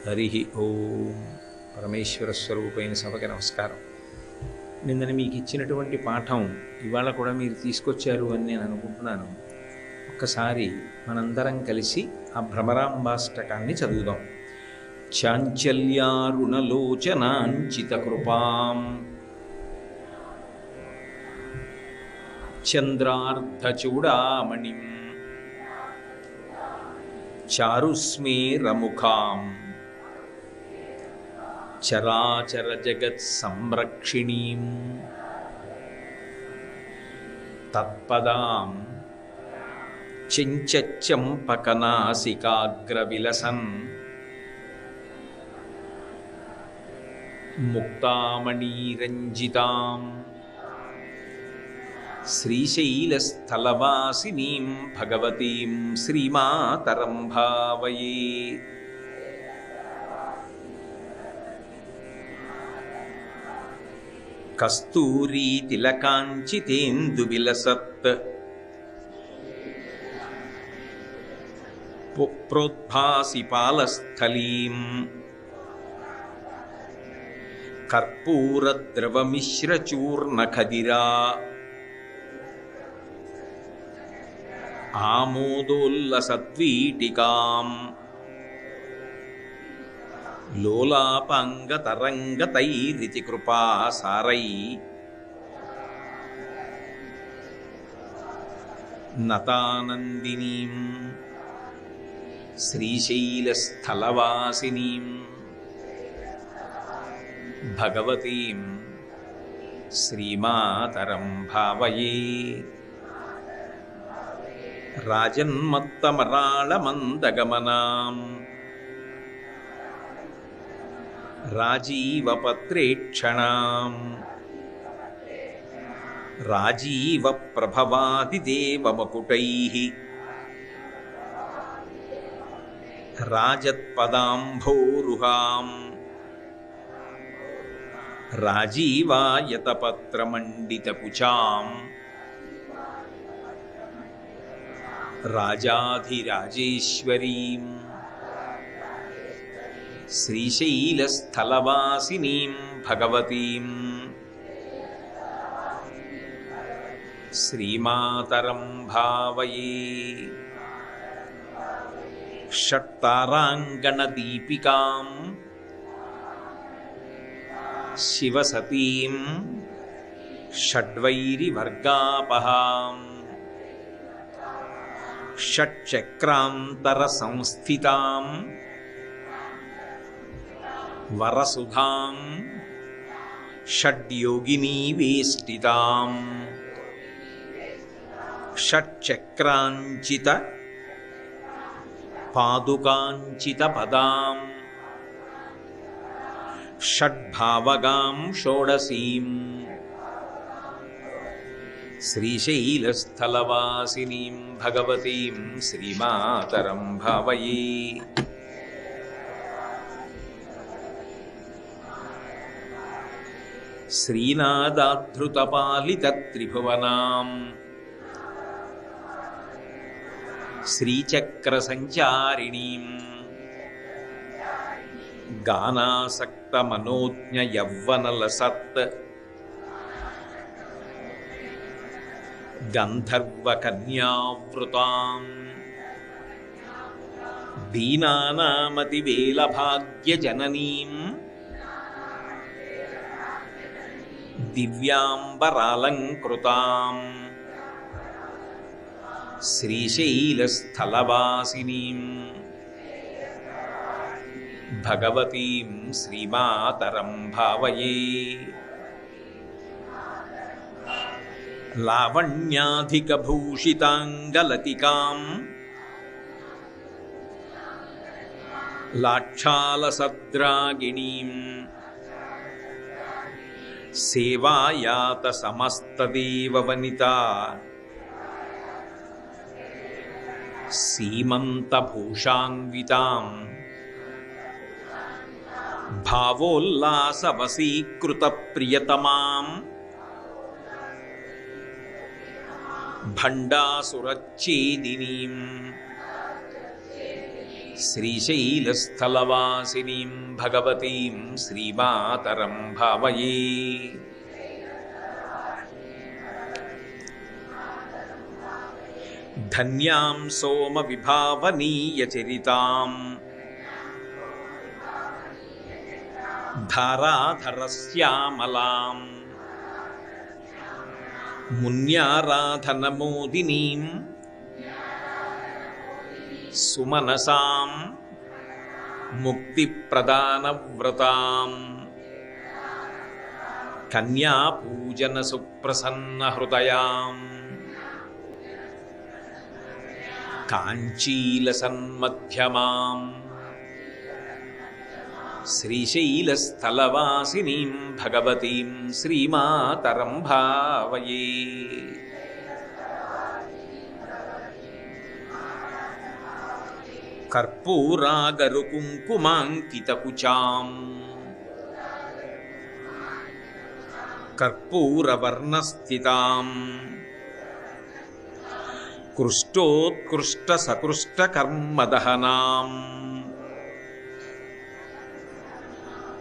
హరి ఓం. పరమేశ్వర స్వరూపైన సభకి నమస్కారం. నిన్నని మీకు ఇచ్చినటువంటి పాఠం ఇవాళ కూడా మీరు తీసుకొచ్చారు అని నేను అనుకుంటున్నాను. ఒక్కసారి మనందరం కలిసి ఆ భ్రమరాంబాష్టకాన్ని చదువుదాం. చాంచల్యారుణలోచనాంచిత కృపాం చంద్రార్ధచూడామణిం చారుస్మేరముఖాం చరాచర జగత్ సంరక్షిణీం తత్పదాం చెంచంపకనాసికాగ్రవిలసన్ ముక్తామణీరంజితాం శ్రీశైలస్థలవాసినీం భగవతీం శ్రీమాతరం భావయే. కస్తూరీతిలకాంచితేందువిలసత్ ప్రోద్భాసిపాలస్థలీం కర్పూరద్రవమిశ్రచూర్ణఖదిరా ఆమోదోల్లసద్వీటికాం లోలాపాంగతరంగతైరితి కృపాసారై నతానందినీం శ్రీశైలస్థలవాసినీం భగవతీం శ్రీమాతరం భావయే. రాజన్మత్తమరాళమందగమనాం రాజీవపత్రేక్షణాం రాజీవప్రభవాదిదేవమకుటైః రాజత్పదాంభోరుహాం రాజీవాయతపత్రమండితకుచాం రాజాధిరాజేశ్వరీం శ్రీశైలస్థలవాసినీం భగవతీం శ్రీమాతరం భావయే. షట్తారాంగణదీపికాం శివసతీం షడ్వైరివర్గాపహాం షట్చక్రాంతరసంస్థితాం వరసుధాం షడ్యోగినీవేష్టితాం షట్చక్రాంచిత పాదుకాంచితపదాం షడ్భావగాం షోడశీం శ్రీశైలస్థలవాసినీం భగవతీం శ్రీమాతరం భావయే. శ్రీనాదాధృతపాలితత్రిభువనాం శ్రీచక్రసంచారిణీం గానాసక్తమనోజ్ఞయవ్వనలసత్ గంధర్వకన్యావృతాం దీనానామతివేలభాగ్యజననీం దివ్యాంబరాలంకృతాం శ్రీశైలస్థలవాసినీం భగవతీం శ్రీమాతరం భావయే. లావణ్యాధికభూషితాంగలతికాం లాక్షాలసద్రాగిణీం సేవాయాత సమస్తదేవవనితా సీమంతభూషాన్వితాం భావోల్లాసవశీకృతప్రియతమాం భండాసురచ్ఛేదినీం శ్రీశైలస్థలవాసినీం భగవతీం శ్రీమాతరం భావయే. ధన్యాం సోమ విభావనీయ చరితాం ధారాధరశ్యామలాం మున్యారాధనమోదినీం సుమనసాం ముక్తిప్రదానవ్రతాం కన్యాపూజన సుప్రసన్నహృదయాం కాంచీలసన్మధ్యమాం శ్రీశైలస్థలవాసినీం భగవతీం శ్రీమాతరం భావయే. కర్పూరాగరుకుంకుమాంకితకుచాం కర్పూరవర్ణస్థితాం కృష్టోత్కృష్టసకృష్టకర్మదహనాం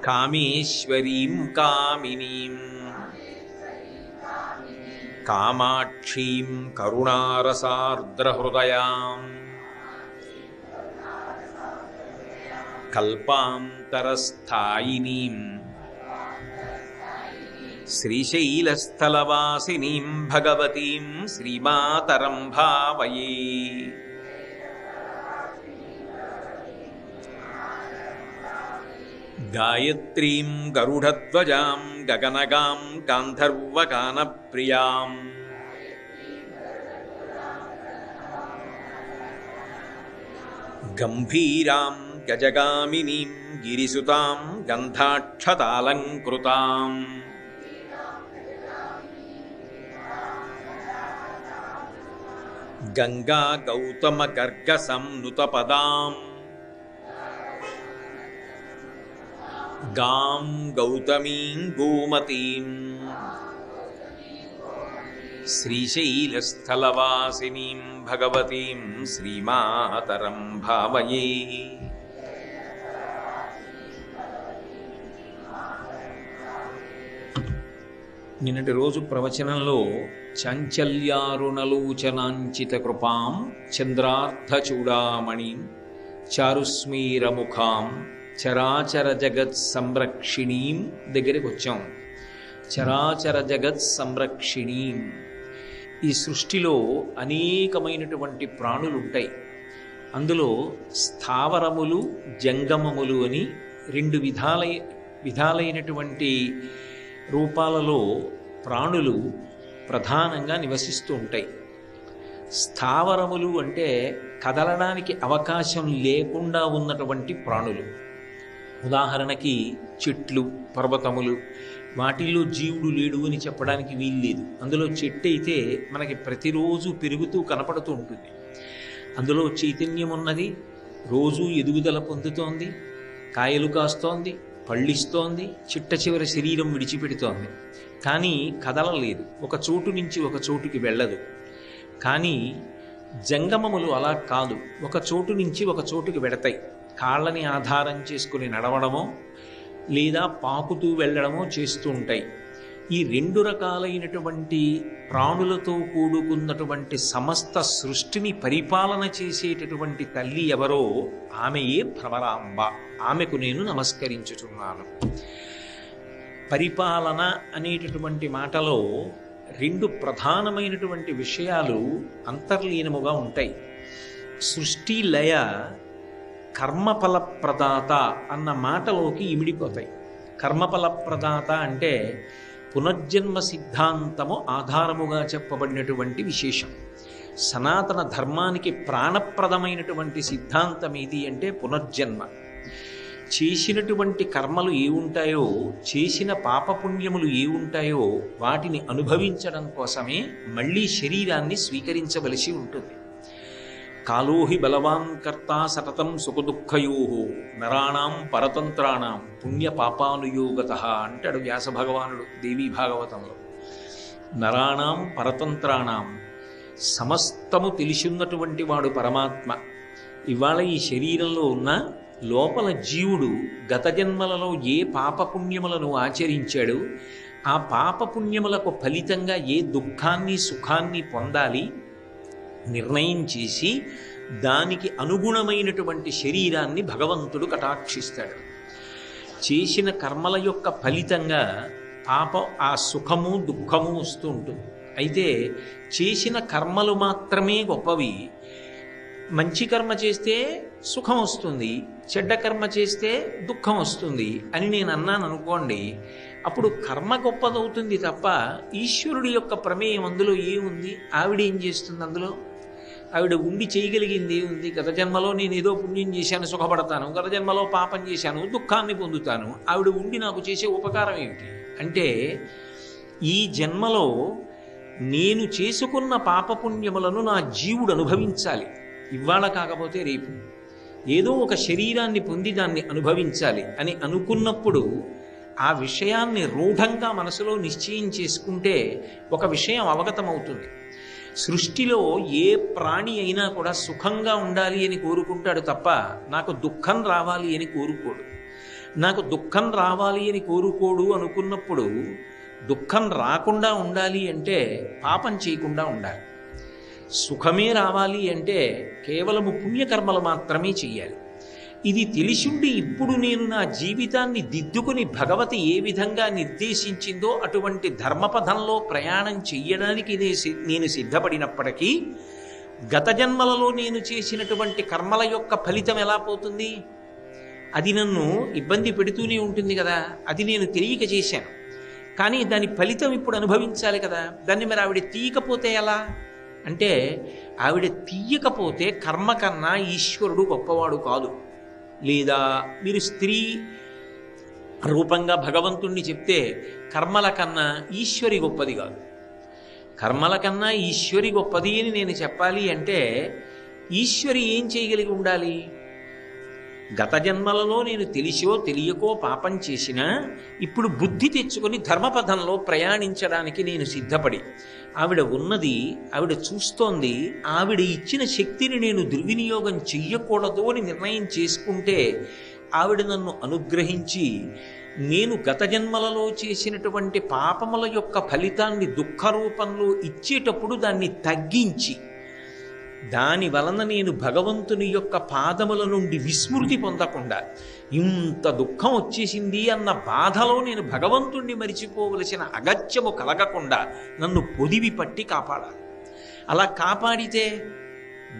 కామేశ్వరీం కామినీం కామాక్షీం కరుణారసార్ద్రహృదయాం కల్పాంతరస్థాయినీం శ్రీశైలస్థలవాసినీం భగవతీం శ్రీమాతరం భావయే. గాయత్రీం గరుడధ్వజాం గగనగాం గాంధర్వగానప్రియాం గంభీరాం గజగామినీం గిరిసుతాం గంధాక్షతాలంకృతాం గంగా గౌతమ గర్గ సంనుతపదాం గాం గౌతమీం గోమతీం శ్రీశైలస్థలవాసినీం భగవతీం శ్రీమాతరం భావయే. నిన్నటి రోజు ప్రవచనంలో చాంచల్యారుణలోచనాంచిత కృపాం చంద్రార్ధచూడామణిం చారుస్మీరముఖాం చరాచర జగత్ సంరక్షిణీం దగ్గరికి వచ్చాం. చరాచర జగత్ సంరక్షిణీం. ఈ సృష్టిలో అనేకమైనటువంటి ప్రాణులు ఉంటాయి. అందులో స్థావరములు జంగమములు అని రెండు విధాలైనటువంటి రూపాలలో ప్రాణులు ప్రధానంగా నివసిస్తూ ఉంటాయి. స్థావరములు అంటే కదలడానికి అవకాశం లేకుండా ఉన్నటువంటి ప్రాణులు. ఉదాహరణకి చెట్లు, పర్వతములు, వాటిల్లో జీవుడు లేడు అని చెప్పడానికి వీల్లేదు. అందులో చెట్టు అయితే మనకి ప్రతిరోజు పెరుగుతూ కనపడుతూ ఉంటుంది. అందులో చైతన్యం ఉన్నది, రోజు ఎదుగుదల పొందుతోంది, కాయలు కాస్తోంది, పళ్ళిస్తోంది, చిట్ట చివరి శరీరం విడిచిపెడుతోంది. కానీ కదలలేదు, ఒక చోటు నుంచి ఒక చోటుకి వెళ్ళదు. కానీ జంగమములు అలా కాదు, ఒక చోటు నుంచి ఒక చోటుకి వెడతాయి. కాళ్ళని ఆధారం చేసుకుని నడవడమో లేదా పాకుతూ వెళ్ళడమో చేస్తూ ఉంటాయి. ఈ రెండు రకాలైనటువంటి ప్రాణులతో కూడుకున్నటువంటి సమస్త సృష్టిని పరిపాలన చేసేటటువంటి తల్లి ఎవరో ఆమెయే భ్రమరాంబ. ఆమెకు నేను నమస్కరించుచున్నాను. పరిపాలన అనేటటువంటి మాటలో రెండు ప్రధానమైనటువంటి విషయాలు అంతర్లీనముగా ఉంటాయి. సృష్టి లయ కర్మఫల ప్రదాత అన్న మాటలోకి ఇమిడిపోతాయి. కర్మఫల ప్రదాత అంటే పునర్జన్మ సిద్ధాంతము ఆధారముగా చెప్పబడినటువంటి విశేషం. సనాతన ధర్మానికి ప్రాణప్రదమైనటువంటి సిద్ధాంతం ఏది అంటే పునర్జన్మ. చేసినటువంటి కర్మలు ఏ ఉంటాయో, చేసిన పాపపుణ్యములు ఏ ఉంటాయో వాటిని అనుభవించడం కోసమే మళ్ళీ శరీరాన్ని స్వీకరించవలసి ఉంటుంది. కాలోహి బలవాన్ కర్త సతతం సుఖదుఃఖయో నరాణాం పరతంత్రాణం పుణ్యపాపానుయోగత అంటాడు వ్యాస భగవానుడు దేవీ భాగవతంలో. నరాణాం పరతంత్రాణం, సమస్తము తెలిసిన్నటువంటి వాడు పరమాత్మ. ఇవాళ ఈ శరీరంలో ఉన్న లోపల జీవుడు గత జన్మలలో ఏ పాపపుణ్యములను ఆచరించాడు, ఆ పాపపుణ్యములకు ఫలితంగా ఏ దుఃఖాన్ని సుఖాన్ని పొందాలి నిర్ణయం చేసి దానికి అనుగుణమైనటువంటి శరీరాన్ని భగవంతుడు కటాక్షిస్తాడు. చేసిన కర్మల యొక్క ఫలితంగా ఆ సుఖము దుఃఖము వస్తూ ఉంటుంది. అయితే చేసిన కర్మలు మాత్రమే గొప్పవి. మంచి కర్మ చేస్తే సుఖం వస్తుంది, చెడ్డ కర్మ చేస్తే దుఃఖం వస్తుంది అని నేను అన్నాను అనుకోండి, అప్పుడు కర్మ గొప్పదవుతుంది తప్ప ఈశ్వరుడి యొక్క ప్రమేయం అందులో ఏముంది? ఆవిడ ఏం చేస్తుంది అందులో? ఆవిడ ఉండి చేయగలిగింది ఏముంది? గత జన్మలో నేను ఏదో పుణ్యం చేశాను సుఖపడతాను, గత జన్మలో పాపం చేశాను దుఃఖాన్ని పొందుతాను. ఆవిడ ఉండి నాకు చేసే ఉపకారం ఏమిటి అంటే, ఈ జన్మలో నేను చేసుకున్న పాపపుణ్యములను నా జీవుడు అనుభవించాలి. ఇవాళ కాకపోతే రేపు ఏదో ఒక శరీరాన్ని పొంది దాన్ని అనుభవించాలి అని అనుకున్నప్పుడు ఆ విషయాన్ని రూఢంగా మనసులో నిశ్చయం చేసుకుంటే ఒక విషయం అవగతమవుతుంది. సృష్టిలో ఏ ప్రాణి అయినా కూడా సుఖంగా ఉండాలి అని కోరుకుంటాడు తప్ప నాకు దుఃఖం రావాలి అని కోరుకోడు. నాకు దుఃఖం రావాలి అని కోరుకోడు అనుకున్నప్పుడు దుఃఖం రాకుండా ఉండాలి అంటే పాపం చేయకుండా ఉండాలి. సుఖమే రావాలి అంటే కేవలము పుణ్యకర్మలు మాత్రమే చెయ్యాలి. ఇది తెలిసిండి ఇప్పుడు నేను నా జీవితాన్ని దిద్దుకుని భగవతి ఏ విధంగా నిర్దేశించిందో అటువంటి ధర్మపథంలో ప్రయాణం చెయ్యడానికి నేను సిద్ధపడినప్పటికీ గత జన్మలలో నేను చేసినటువంటి కర్మల యొక్క ఫలితం ఎలా పోతుంది? అది నన్ను ఇబ్బంది పెడుతూనే ఉంటుంది కదా. అది నేను తెలియక చేశాను, కానీ దాని ఫలితం ఇప్పుడు అనుభవించాలి కదా. దాన్ని మరి ఆవిడ తీయకపోతే ఎలా అంటే, ఆవిడ తీయకపోతే కర్మ కన్నా ఈశ్వరుడు గొప్పవాడు కాదు. లేదా మీరు స్త్రీ రూపంగా భగవంతుణ్ణి చెప్తే కర్మల కన్నా ఈశ్వరి గొప్పది కాదు. కర్మల కన్నా ఈశ్వరి గొప్పది అని నేను చెప్పాలి అంటే ఈశ్వరి ఏం చేయగలిగి ఉండాలి? గత జన్మలలో నేను తెలిసో తెలియకో పాపం చేసినా ఇప్పుడు బుద్ధి తెచ్చుకొని ధర్మపథంలో ప్రయాణించడానికి నేను సిద్ధపడి, ఆవిడ ఉన్నది, ఆవిడ చూస్తోంది, ఆవిడ ఇచ్చిన శక్తిని నేను దుర్వినియోగం చెయ్యకూడదు అని నిర్ణయం చేసుకుంటే ఆవిడ నన్ను అనుగ్రహించి నేను గత జన్మలలో చేసినటువంటి పాపముల యొక్క ఫలితాన్ని దుఃఖ రూపంలో ఇచ్చేటప్పుడు దాన్ని తగ్గించి దాని వలన నేను భగవంతుని యొక్క పాదముల నుండి విస్మృతి పొందకుండా ఇంత దుఃఖం వచ్చేసింది అన్న బాధలో నేను భగవంతుణ్ణి మరిచిపోవలసిన అగత్యము కలగకుండా నన్ను పొదివి పట్టి కాపాడాలి. అలా కాపాడితే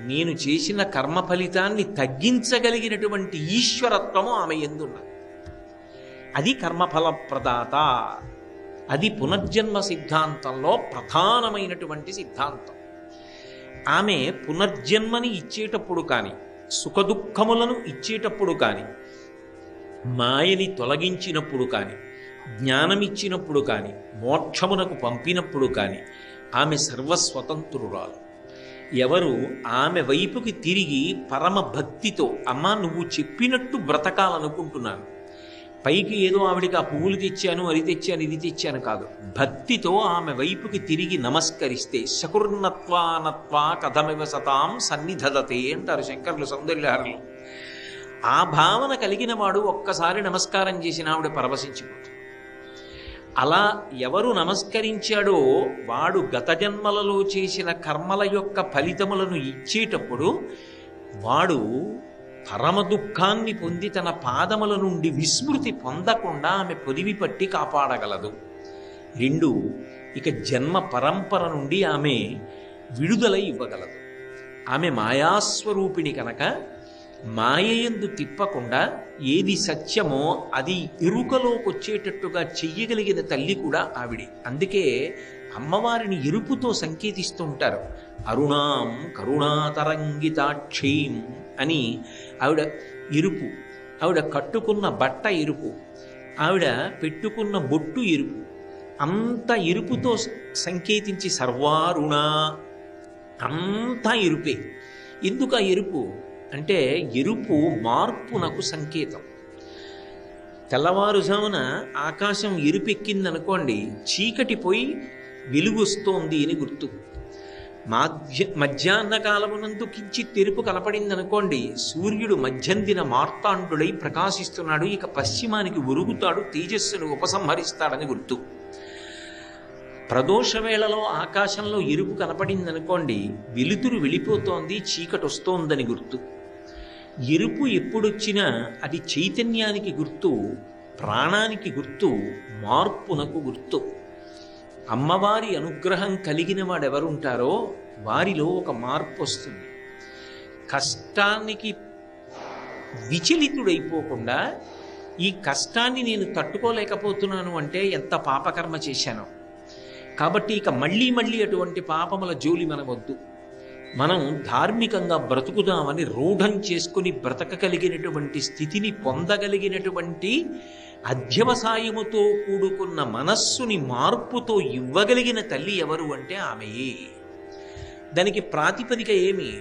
నేను చేసిన కర్మ ఫలితాన్ని తగ్గించగలిగినటువంటి ఈశ్వరత్వము ఆమె యందున్నది. అది కర్మఫల ప్రదాత. అది పునర్జన్మ సిద్ధాంతంలో ప్రధానమైనటువంటి సిద్ధాంతం. ఆమె పునర్జన్మని ఇచ్చేటప్పుడు కానీ, సుఖదుఖములను ఇచ్చేటప్పుడు కానీ, మాయని తొలగించినప్పుడు కానీ, జ్ఞానమిచ్చినప్పుడు కానీ, మోక్షమునకు పంపినప్పుడు కానీ ఆమె సర్వస్వతంత్రురాలు. ఎవరు ఆమె వైపుకి తిరిగి పరమ భక్తితో, అమ్మా నువ్వు చెప్పినట్టు బ్రతకాలనుకుంటున్నాను, పైకి ఏదో ఆవిడికి ఆ పువ్వులు తెచ్చాను, అది తెచ్చాను, ఇది తెచ్చాను కాదు, భక్తితో ఆమె వైపుకి తిరిగి నమస్కరిస్తే శకుర్ణత్వానత్వా కథమివ సతాం సన్నిధదతే అంటారు శంకరులు సౌందర్యలహరిలో. ఆ భావన కలిగిన వాడు ఒక్కసారి నమస్కారం చేసిన ఆవిడ పరవశించిపోతుంది. అలా ఎవరు నమస్కరించాడో వాడు గత జన్మలలో చేసిన కర్మల యొక్క ఫలితములను ఇచ్చేటప్పుడు వాడు పరమ దుఃఖాన్ని పొంది తన పాదముల నుండి విస్మృతి పొందకుండా ఆమె పొదివి పట్టి కాపాడగలదు. 2, ఇక జన్మ పరంపర నుండి ఆమె విడుదల ఇవ్వగలదు. ఆమె మాయాస్వరూపిణి కనుక మాయయందు తిప్పకుండా ఏది సత్యమో అది ఎరుకలోకి వచ్చేటట్టుగా చెయ్యగలిగిన తల్లి కూడా ఆవిడే. అందుకే అమ్మవారిని ఎరుపుతో సంకేతిస్తూ ఉంటారు. అరుణాం కరుణాతరంగితాక్షీం అని. ఆవిడ ఎరుపు, ఆవిడ కట్టుకున్న బట్ట ఎరుపు, ఆవిడ పెట్టుకున్న బొట్టు ఎరుపు, అంత ఎరుపుతో సంకేతించి సర్వారుణ అంతా ఎరుపే. ఎందుకు ఆ ఎరుపు అంటే ఎరుపు మార్పునకు సంకేతం. తెల్లవారుజామున ఆకాశం ఎరుపెక్కిందనుకోండి, చీకటి పోయి వెలుగు వస్తోంది అని గుర్తు. మధ్యాహ్న కాలమునందు కించిత్ తెరుపు కనపడిందనుకోండి, సూర్యుడు మధ్యందిన మార్తాండుడై ప్రకాశిస్తున్నాడు, ఇక పశ్చిమానికి ఉరుగుతాడు, తేజస్సును ఉపసంహరిస్తాడని గుర్తు. ప్రదోష వేళలో ఆకాశంలో ఎరుపు కనపడిందనుకోండి, వెలుతురు వెళ్ళిపోతోంది, చీకటి వస్తోందని గుర్తు. ఎరుపు ఎప్పుడొచ్చినా అది చైతన్యానికి గుర్తు, ప్రాణానికి గుర్తు, మార్పునకు గుర్తు. అమ్మవారి అనుగ్రహం కలిగిన వాడెవరుంటారో వారిలో ఒక మార్పు వస్తుంది. కష్టానికి విచలితుడైపోకుండా, ఈ కష్టాన్ని నేను తట్టుకోలేకపోతున్నాను అంటే ఎంత పాపకర్మ చేశాను, కాబట్టి ఇక మళ్ళీ మళ్ళీ అటువంటి పాపముల జోలి మనవద్దు, మనం ధార్మికంగా బ్రతుకుదామని రూఢం చేసుకుని బ్రతకగలిగినటువంటి స్థితిని పొందగలిగినటువంటి అధ్యవసాయముతో కూడుకున్న మనస్సుని మార్పుతో ఇవ్వగలిగిన తల్లి ఎవరు అంటే ఆమెయే. దానికి ప్రాతిపదిక ఏమి?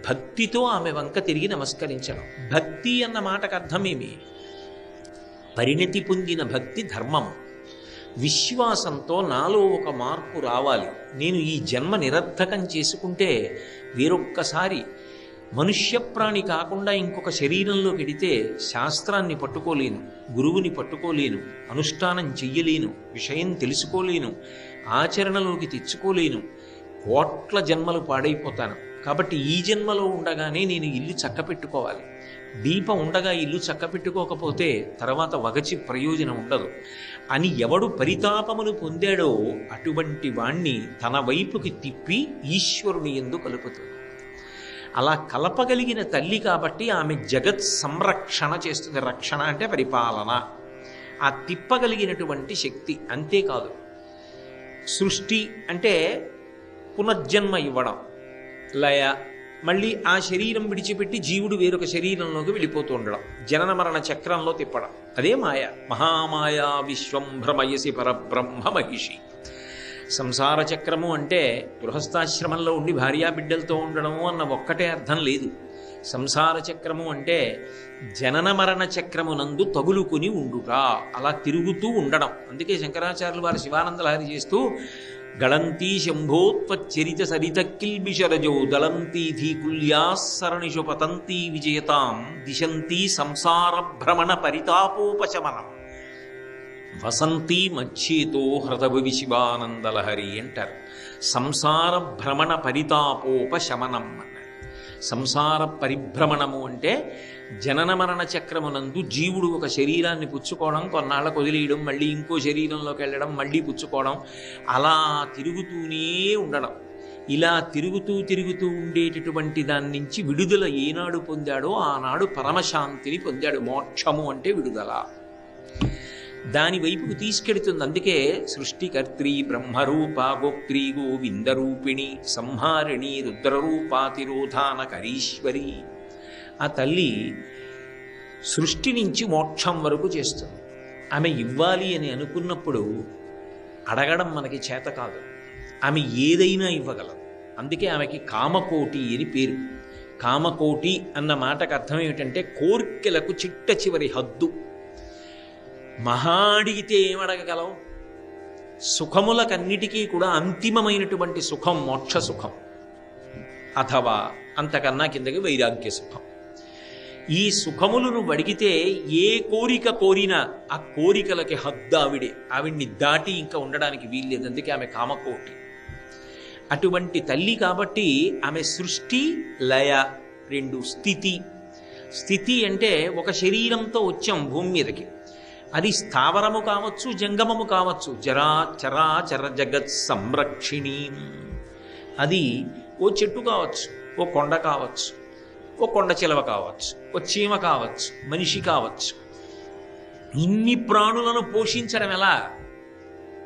భక్తితో ఆమె వంక తిరిగి నమస్కరించడం. భక్తి అన్న మాటకు అర్థమేమి? పరిణతి పొందిన భక్తి ధర్మము. విశ్వాసంతో నాలో ఒక మార్పు రావాలి, నేను ఈ జన్మ నిరర్థకం చేసుకుంటే వేరొక్కసారి మనుష్య ప్రాణి కాకుండా ఇంకొక శరీరంలో పెడితే శాస్త్రాన్ని పట్టుకోలేను, గురువుని పట్టుకోలేను, అనుష్ఠానం చెయ్యలేను, విషయం తెలుసుకోలేను, ఆచరణలోకి తెచ్చుకోలేను, కోట్ల జన్మలు పాడైపోతాను. కాబట్టి ఈ జన్మలో ఉండగానే నేను ఇల్లు చక్కపెట్టుకోవాలి. దీపం ఉండగా ఇల్లు చక్కపెట్టుకోకపోతే తర్వాత వగచి ప్రయోజనం ఉండదు అని ఎవడు పరితాపమును పొందాడో అటువంటి వాణ్ణి తన వైపుకి తిప్పి ఈశ్వరుని యందు కలుపుతుంది. అలా కలపగలిగిన తల్లి కాబట్టి ఆమె జగత్ సంరక్షణ చేస్తుంది. రక్షణ అంటే పరిపాలన, ఆ తిప్పగలిగినటువంటి శక్తి. అంతేకాదు, సృష్టి అంటే పునర్జన్మ ఇవ్వడం, లయ, మళ్ళీ ఆ శరీరం విడిచిపెట్టి జీవుడు వేరొక శరీరంలోకి వెళ్ళిపోతూ ఉండడం, జనన మరణ చక్రంలో తిప్పడం, అదే మాయ. మహామాయా విశ్వం భ్రమయసి పరబ్రహ్మ మహిషి. సంసార చక్రము అంటే గృహస్థాశ్రమంలో ఉండి భార్యాబిడ్డలతో ఉండడము అన్న ఒక్కటే అర్థం లేదు. సంసార చక్రము అంటే జనన మరణ చక్రమునందు తగులుకుని ఉండుట, అలా తిరుగుతూ ఉండడం. అందుకే శంకరాచార్యులు వారు శివానందలహరి చేస్తూ గళంతీ శంభోత్వచ్చరిత సరితకిల్బిషరజో దళంతీ ధీకుల్యాసరణిషు పతంతీ విజయతాం దిశంతీ సంసార భ్రమణ పరితాపోపశమనం వసంతీ మధ్యేతో హృదభువి శివానందలహరి అంటారు. సంసార భ్రమణ పరితాపోపశమనం అన్నారు. సంసార పరిభ్రమణము అంటే జనన మరణ చక్రమునందు జీవుడు ఒక శరీరాన్ని పుచ్చుకోవడం, కొన్నాళ్ళకు వదిలేయడం, మళ్ళీ ఇంకో శరీరంలోకి వెళ్ళడం, మళ్ళీ పుచ్చుకోవడం, అలా తిరుగుతూనే ఉండడం. ఇలా తిరుగుతూ ఉండేటటువంటి దాని నుంచి విడుదల ఏనాడు పొందాడో ఆనాడు పరమశాంతిని పొందాడు. మోక్షము అంటే విడుదల. దాని వైపుకు తీసుకెడుతుంది. అందుకే సృష్టికర్త్రి బ్రహ్మరూప గోప్త్రి గోవిందరూపిణి సంహారిణి రుద్రరూపాతిరోధానకరీశ్వరి. ఆ తల్లి సృష్టి నుంచి మోక్షం వరకు చేస్తుంది. ఆమె ఇవ్వాలి అని అనుకున్నప్పుడు అడగడం మనకి చేత కాదు, ఆమె ఏదైనా ఇవ్వగలదు. అందుకే ఆమెకి కామకోటి అని పేరు. కామకోటి అన్న మాటకు అర్థం ఏమిటంటే కోర్కెలకు చిట్ట చివరి హద్దు. మహా అడిగితే ఏమడగగలవు? సుఖములకన్నిటికీ కూడా అంతిమమైనటువంటి సుఖం మోక్ష సుఖం, అథవా అంతకన్నా కిందకి వైరాగ్య సుఖం. ఈ సుఖములు నువ్వు అడిగితే ఏ కోరిక కోరినా ఆ కోరికలకి హద్దు ఆవిడే. ఆవిడ్ని దాటి ఇంకా ఉండడానికి వీల్లేదు. అందుకే ఆమె కామకోటి. అటువంటి తల్లి కాబట్టి ఆమె సృష్టి లయ రెండు. స్థితి. స్థితి అంటే ఒక శరీరంతో వచ్చాం భూమి మీదకి, అది స్థావరము కావచ్చు, జంగమము కావచ్చు. చరాచర జగత్ సంరక్షిణి. అది ఓ చెట్టు కావచ్చు, ఓ కొండ కావచ్చు, ఓ కొండ చిలవ కావచ్చు, ఓ చీమ కావచ్చు, మనిషి కావచ్చు. ఇన్ని ప్రాణులను పోషించడం ఎలా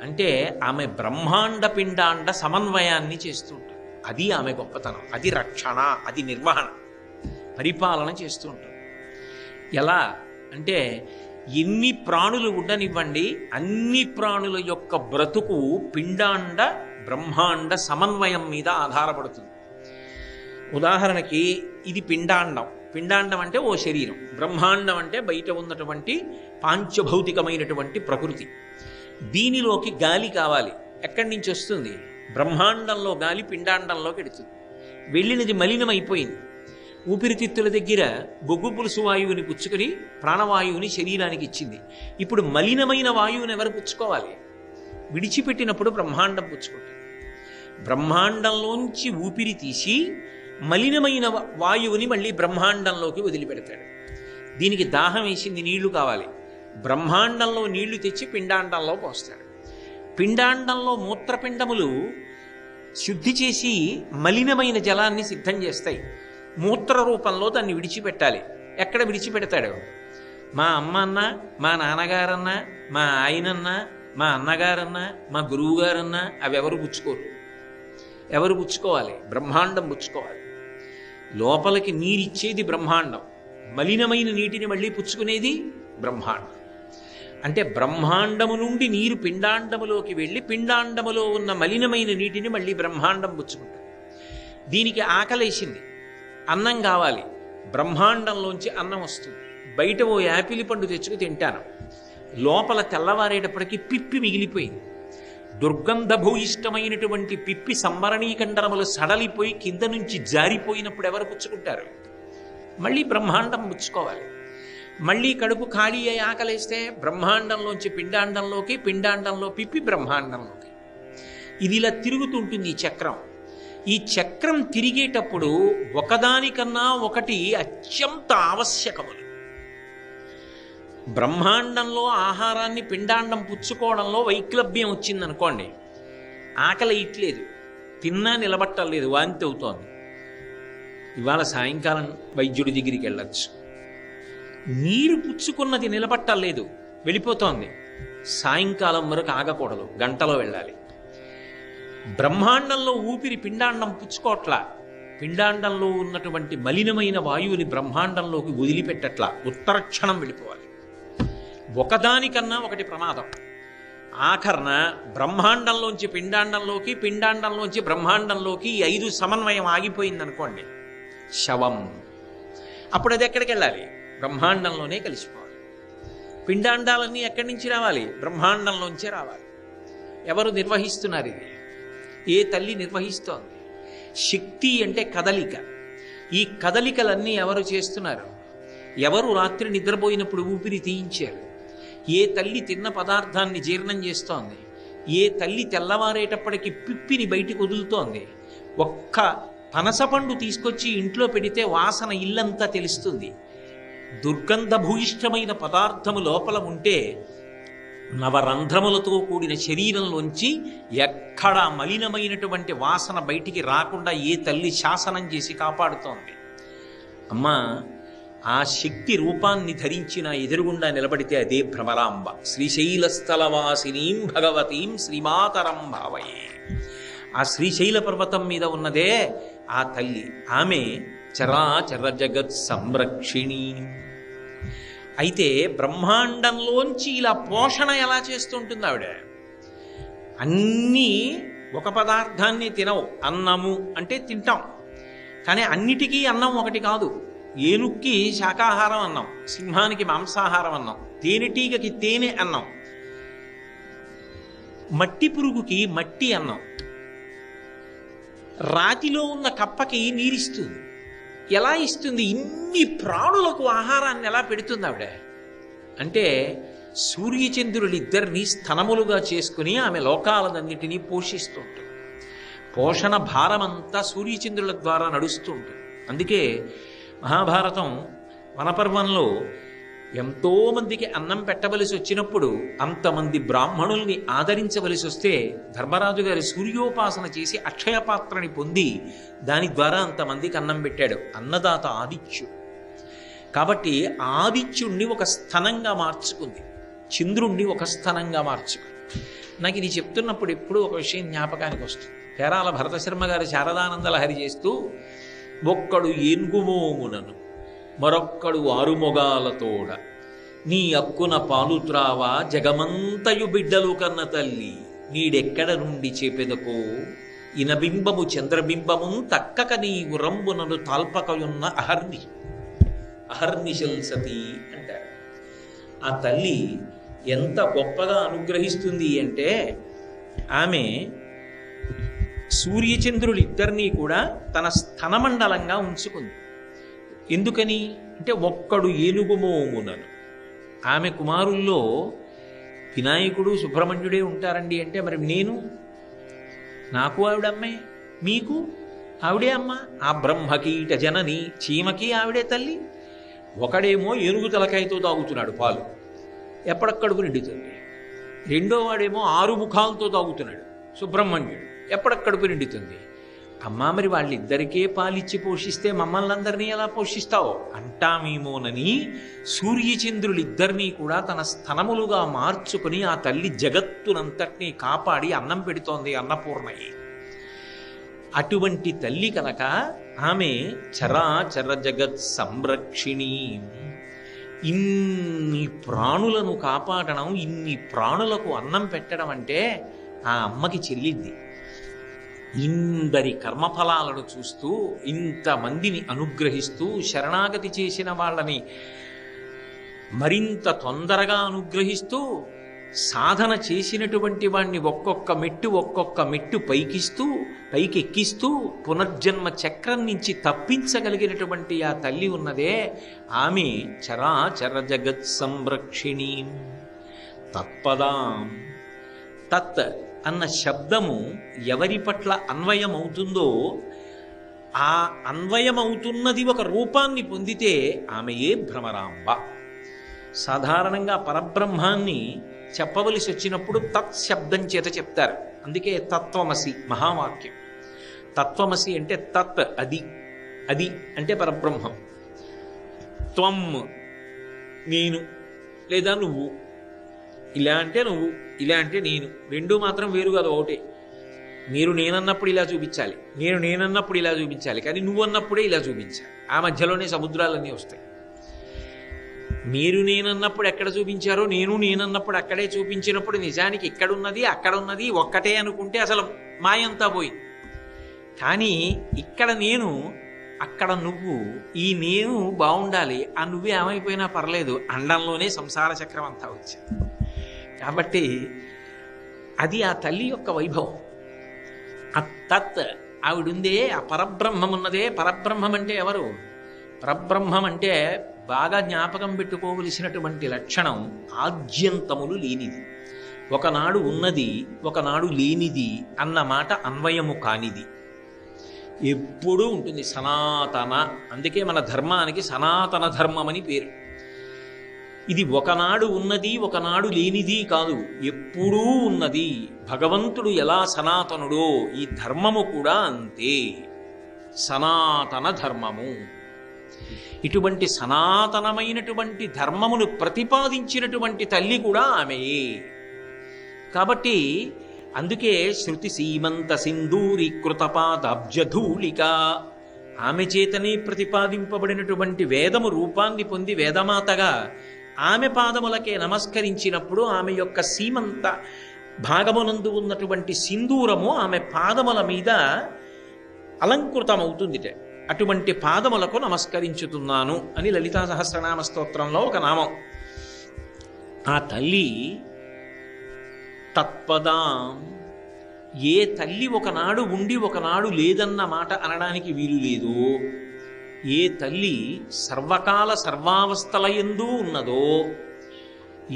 అంటే ఆమె బ్రహ్మాండ పిండాండ సమన్వయాన్ని చేస్తుంటారు. అది ఆమె గొప్పతనం. అది రక్షణ, అది నిర్వహణ, పరిపాలన చేస్తూ ఉంటారు. ఎలా అంటే ఎన్ని ప్రాణులు ఉండనివ్వండి, అన్ని ప్రాణుల యొక్క బ్రతుకు పిండాండ బ్రహ్మాండ సమన్వయం మీద ఆధారపడుతుంది. ఉదాహరణకి ఇది పిండాండం. పిండాండం అంటే ఓ శరీరం, బ్రహ్మాండం అంటే బయట ఉన్నటువంటి పాంచభౌతికమైనటువంటి ప్రకృతి. దీనిలోకి గాలి కావాలి. ఎక్కడి నుంచి వస్తుంది? బ్రహ్మాండంలో గాలి పిండాండంలోకి వెడుతుంది. వెళ్ళినది మలినమైపోయింది. ఊపిరితిత్తుల దగ్గర బొగ్గు పులుసు వాయువుని పుచ్చుకొని ప్రాణవాయువుని శరీరానికి ఇచ్చింది. ఇప్పుడు మలినమైన వాయువుని ఎవరు పుచ్చుకోవాలి? విడిచిపెట్టినప్పుడు బ్రహ్మాండం పుచ్చుకుంటుంది. బ్రహ్మాండంలోంచి ఊపిరి తీసి మలినమైన వాయువుని మళ్ళీ బ్రహ్మాండంలోకి వదిలిపెడతాడు. దీనికి దాహం వేసింది, నీళ్లు కావాలి. బ్రహ్మాండంలో నీళ్లు తెచ్చి పిండాండంలో పోస్తాడు. పిండాండంలో మూత్రపిండములు శుద్ధి చేసి మలినమైన జలాన్ని సిద్ధం చేస్తాయి. మూత్ర రూపంలో దాన్ని విడిచిపెట్టాలి. ఎక్కడ విడిచిపెడతాడు? మా అమ్మ అన్నా, మా నాన్నగారన్నా, మా ఆయనన్నా, మా అన్నగారన్నా, మా గురువుగారన్నా అవి ఎవరు పుచ్చుకోరు. ఎవరు పుచ్చుకోవాలి? బ్రహ్మాండం పుచ్చుకోవాలి. లోపలికి నీరిచ్చేది బ్రహ్మాండం, మలినమైన నీటిని మళ్ళీ పుచ్చుకునేది బ్రహ్మాండం. అంటే బ్రహ్మాండము నుండి నీరు పిండాండములోకి వెళ్ళి పిండాండములో ఉన్న మలినమైన నీటిని మళ్ళీ బ్రహ్మాండం పుచ్చుకుంటుంది. దీనికి ఆకలేసింది, అన్నం కావాలి. బ్రహ్మాండంలోంచి అన్నం వస్తుంది. బయట ఓ యాపిల్ పండు తెచ్చుకు తింటాను. లోపల తెల్లవారేటప్పటికీ పిప్పి మిగిలిపోయింది. దుర్గంధభూయిష్టమైనటువంటి పిప్పి సంవరణీకండరములు సడలిపోయి కింద నుంచి జారిపోయినప్పుడు ఎవరు పుచ్చుకుంటారు? మళ్ళీ బ్రహ్మాండం పుచ్చుకోవాలి. మళ్ళీ కడుపు ఖాళీ అయి ఆకలేస్తే బ్రహ్మాండంలోంచి పిండాండంలోకి, పిండాండంలో పిప్పి బ్రహ్మాండంలోకి. ఇది ఇలా తిరుగుతుంటుంది ఈ చక్రం. ఈ చక్రం తిరిగేటప్పుడు ఒకదానికన్నా ఒకటి అత్యంత ఆవశ్యకములు. బ్రహ్మాండంలో ఆహారాన్ని పిండాండం పుచ్చుకోవడంలో వైక్లభ్యం వచ్చిందనుకోండి, ఆకలి ఇట్లేదు, తిన్నా నిలబట్టలేదు, వాంతి అవుతోంది. ఇవాళ సాయంకాలం వైద్యుడి దగ్గరికి వెళ్ళచ్చు. నీరు పుచ్చుకున్నది నిలబట్టలేదు, వెళ్ళిపోతోంది. సాయంకాలం వరకు ఆగకూడదు, గంటలో వెళ్ళాలి. బ్రహ్మాండంలో ఊపిరి పిండాండం పుచ్చుకోట్లా, పిండాండంలో ఉన్నటువంటి మలినమైన వాయువుని బ్రహ్మాండంలోకి వదిలిపెట్టట్లా, ఉత్తరక్షణం వెళ్ళిపోవాలి. ఒకదానికన్నా ఒకటి ప్రమాదం. ఆఖరణ బ్రహ్మాండంలోంచి పిండాండంలోకి, పిండాండంలోంచి బ్రహ్మాండంలోకి 5 సమన్వయం ఆగిపోయిందనుకోండి, శవం. అప్పుడు అది ఎక్కడికి వెళ్ళాలి? బ్రహ్మాండంలోనే కలిసిపోవాలి. పిండాండాలన్నీ ఎక్కడి నుంచి రావాలి? బ్రహ్మాండంలోంచే రావాలి. ఎవరు నిర్వహిస్తున్నారు ఇది? ఏ తల్లి నిర్వహిస్తోంది? శక్తి అంటే కదలిక. ఈ కదలికలన్నీ ఎవరు చేస్తున్నారు? ఎవరు రాత్రి నిద్రపోయినప్పుడు ఊపిరి తీయించారు? ఏ తల్లి తిన్న పదార్థాన్ని జీర్ణం చేస్తోంది? ఏ తల్లి తెల్లవారేటప్పటికి పిప్పిని బయటికి వదులుతోంది? ఒక్క పనసపండు తీసుకొచ్చి ఇంట్లో పెడితే వాసన ఇల్లంతా తెలుస్తుంది. దుర్గంధభూయిష్టమైన పదార్థము లోపల ఉంటే నవరంధ్రములతో కూడిన శరీరంలోంచి ఎక్కడా మలినమైనటువంటి వాసన బయటికి రాకుండా ఏ తల్లి శాసనం చేసి కాపాడుతోంది? అమ్మా, ఆ శక్తి రూపాన్ని ధరించిన ఎదురుగుండా నిలబడితే అదే భ్రమరాంబ. శ్రీశైలస్థలవాసినీం భగవతీం శ్రీమాతరం భావయే. ఆ శ్రీశైల పర్వతం మీద ఉన్నదే ఆ తల్లి. ఆమె చరాచర జగత్ సంరక్షిణి. అయితే బ్రహ్మాండంలోంచి ఇలా పోషణ ఎలా చేస్తుంటుంది ఆవిడ? అన్నీ ఒక పదార్థాన్ని తినవు. అన్నము అంటే తింటాం, కానీ అన్నిటికీ అన్నం ఒకటి కాదు. ఏనుక్కి శాకాహారం అన్నం, సింహానికి మాంసాహారం అన్నం, తేనెటీగకి తేనె అన్నం, మట్టి పురుగుకి మట్టి అన్నం, రాతిలో ఉన్న కప్పకి నీరిస్తుంది. ఎలా ఇస్తుంది? ఇన్ని ప్రాణులకు ఆహారాన్ని ఎలా పెడుతుంది ఆవిడ? అంటే సూర్యచంద్రులిద్దరినీ స్తనములుగా చేసుకుని ఆమె లోకాలన్నిటినీ పోషిస్తుంటుంది. పోషణ భారమంతా సూర్యచంద్రుల ద్వారా నడుస్తూ ఉంటుంది. అందుకే మహాభారతం వనపర్వంలో ఎంతోమందికి అన్నం పెట్టవలసి వచ్చినప్పుడు, అంతమంది బ్రాహ్మణుల్ని ఆదరించవలసి వస్తే ధర్మరాజు గారి సూర్యోపాసన చేసి అక్షయ పాత్రని పొంది దాని ద్వారా అంతమందికి అన్నం పెట్టాడు. అన్నదాత ఆదిత్యుడు. కాబట్టి ఆదిత్యుణ్ణి ఒక స్థనంగా మార్చుకుంది, చంద్రుణ్ణి ఒక స్థనంగా మార్చుకుంది. నాకు ఇది చెప్తున్నప్పుడు ఎప్పుడూ ఒక విషయం జ్ఞాపకానికి వస్తుంది. పేరాల భరతశర్మ గారు శారదానంద లహరి చేస్తూ, ఒక్కడు ఏన్గుమోమునను మరొక్కడు ఆరుమొగాలతోడ నీ అక్కున పాలుత్రావా జగమంతయు బిడ్డలు కన్న తల్లి నీడెక్కడ నుండి చేపెదకో ఇనబింబము చంద్రబింబము తక్కక నీ ఉరంబునను తాల్పకయున్న అహర్నిశల్ సతీ అంటారు. ఆ తల్లి ఎంత గొప్పగా అనుగ్రహిస్తుంది అంటే, ఆమె సూర్యచంద్రులు ఇద్దరినీ కూడా తన స్థనమండలంగా ఉంచుకుంది. ఎందుకని అంటే ఒక్కడు ఏనుగు మోమునను. ఆమె కుమారుల్లో వినాయకుడు సుబ్రహ్మణ్యుడే ఉంటారండి అంటే మరి నాకు ఆవిడమ్మే, మీకు ఆవిడే అమ్మ. ఆ బ్రహ్మకీట జనని, చీమకి ఆవిడే తల్లి. ఒకడేమో ఏనుగు తలకాయతో తాగుతున్నాడు పాలు, ఎప్పటికడుపు నిండుతుంది. రెండో వాడేమో 6 ముఖాలతో తాగుతున్నాడు సుబ్రహ్మణ్యుడు, ఎప్పటికడుపు నిండుతుంది. అమ్మా మరి వాళ్ళిద్దరికే పాలిచ్చి పోషిస్తే మమ్మల్ని అందరినీ ఎలా పోషిస్తావు అంటామేమోనని సూర్యచంద్రులిద్దరినీ కూడా తన స్థనములుగా మార్చుకుని ఆ తల్లి జగత్తునంతటినీ కాపాడి అన్నం పెడుతోంది అన్నపూర్ణయ్యి. అటువంటి తల్లి కనుక ఆమె చరాచర జగత్ సంరక్షిణి. ఇన్ని ప్రాణులను కాపాడడం, ఇన్ని ప్రాణులకు అన్నం పెట్టడం అంటే ఆ అమ్మకి చెల్లింది. ఇందరి కర్మఫలాలను చూస్తూ, ఇంతమందిని అనుగ్రహిస్తూ, శరణాగతి చేసిన వాళ్ళని మరింత తొందరగా అనుగ్రహిస్తూ, సాధన చేసినటువంటి వాణ్ణి ఒక్కొక్క మెట్టు పైకెక్కిస్తూ పునర్జన్మ చక్రం నుంచి తప్పించగలిగినటువంటి ఆ తల్లి ఉన్నదే, ఆమె చరాచర జగత్ సంరక్షిణీ. తత్పదాం. తత్ అన్న శబ్దము ఎవరి పట్ల అన్వయమవుతుందో ఆ అన్వయమవుతున్నది ఒక రూపాన్ని పొందితే ఆమెయే భ్రమరాంబ. సాధారణంగా పరబ్రహ్మాన్ని చెప్పవలసి వచ్చినప్పుడు తత్ శబ్దం చేత చెప్తారు. అందుకే తత్వమసి మహావాక్యం. తత్వమసి అంటే తత్ అది, అది అంటే పరబ్రహ్మం. త్వం నేను లేదా నువ్వు, ఇలా అంటే నువ్వు, ఇలా అంటే నేను, రెండూ మాత్రం వేరు కాదు, ఒకటే. మీరు నేనన్నప్పుడు ఇలా చూపించాలి, నేనన్నప్పుడు ఇలా చూపించాలి, కానీ నువ్వు అన్నప్పుడే ఇలా చూపించాలి. ఆ మధ్యలోనే సముద్రాలన్నీ వస్తాయి. మీరు నేనన్నప్పుడు ఎక్కడ చూపించారో నేనన్నప్పుడు అక్కడే చూపించినప్పుడు నిజానికి ఇక్కడున్నది అక్కడున్నది ఒక్కటే అనుకుంటే అసలు మాయంతా పోయింది. కానీ ఇక్కడ నేను, అక్కడ నువ్వు, ఈ నేను బాగుండాలి, ఆ నువ్వే ఏమైపోయినా పర్లేదు, అండంలోనే సంసార చక్రం అంతా వచ్చింది. కాబట్టి అది ఆ తల్లి యొక్క వైభవం. ఆ తత్ ఆవిడుందే, ఆ పరబ్రహ్మం ఉన్నదే. పరబ్రహ్మం అంటే ఎవరు? పరబ్రహ్మం అంటే బాగా జ్ఞాపకం పెట్టుకోవలసినటువంటి లక్షణం ఆద్యంతములు లేనిది. ఒకనాడు ఉన్నది, ఒకనాడు లేనిది అన్న మాట అన్వయము కానిది, ఎప్పుడూ ఉంటుంది, సనాతన. అందుకే మన ధర్మానికి సనాతన ధర్మం అని పేరు. ఇది ఒకనాడు ఉన్నది ఒకనాడు లేనిది కాదు, ఎప్పుడూ ఉన్నది. భగవంతుడు ఎలా సనాతనుడో ఈ ధర్మము కూడా అంతే, సనాతన ధర్మము. ఇటువంటి సనాతనమైనటువంటి ధర్మమును ప్రతిపాదించినటువంటి తల్లి కూడా ఆమెయే. కాబట్టి అందుకే శృతి సీమంత సింధూరీకృత పాదాబ్జధూళిక, ఆమె చేతనే ప్రతిపాదింపబడినటువంటి వేదము రూపాన్ని పొంది వేదమాతగా ఆమె పాదములకే నమస్కరించినప్పుడు ఆమె యొక్క సీమంత భాగమునందు ఉన్నటువంటి సింధూరము ఆమె పాదముల మీద అలంకృతమవుతుంది. అటువంటి పాదములకు నమస్కరించుతున్నాను అని లలితా సహస్రనామ స్తోత్రంలో ఒక నామం. ఆ తల్లి తత్పదాం. ఏ తల్లి ఒకనాడు ఉండి ఒకనాడు లేదన్న మాట అనడానికి వీలు లేదు, ఏ తల్లి సర్వకాల సర్వావస్థలయందు ఉన్నదో,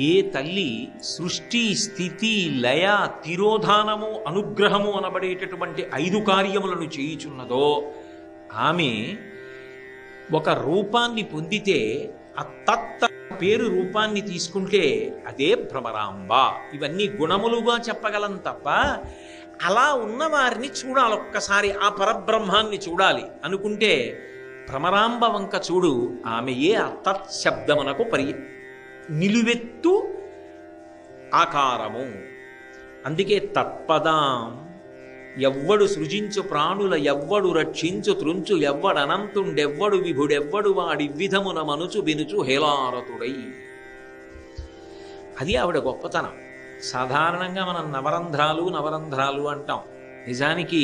ఏ తల్లి సృష్టి స్థితి లయ తిరోధానము అనుగ్రహము అనబడేటటువంటి 5 కార్యములను చేయుచున్నదో ఆమె ఒక రూపాన్ని పొందితే ఆ తత్ పేరు రూపాన్ని తీసుకుంటే అదే భ్రమరాంబ. ఇవన్నీ గుణములుగా చెప్పగలం తప్ప అలా ఉన్నవారిని చూడాలి, ఒక్కసారి ఆ పరబ్రహ్మాన్ని చూడాలి అనుకుంటే భ్రమరాంబ వంక చూడు, ఆమెయే ఆ తత్శబ్దమునకు నిలువెత్తు ఆకారము. అందుకే తత్పదాం. ఎవ్వడు సృజించు ప్రాణుల ఎవ్వడు రక్షించు త్రుంచు ఎవ్వడనంతుండెవ్వడు విభుడెవ్వడు వాడి విధమున మనుచు వినుచు హేలారతుడై. అది ఆవిడ గొప్పతనం. సాధారణంగా మనం నవరంధ్రాలు అంటాం. నిజానికి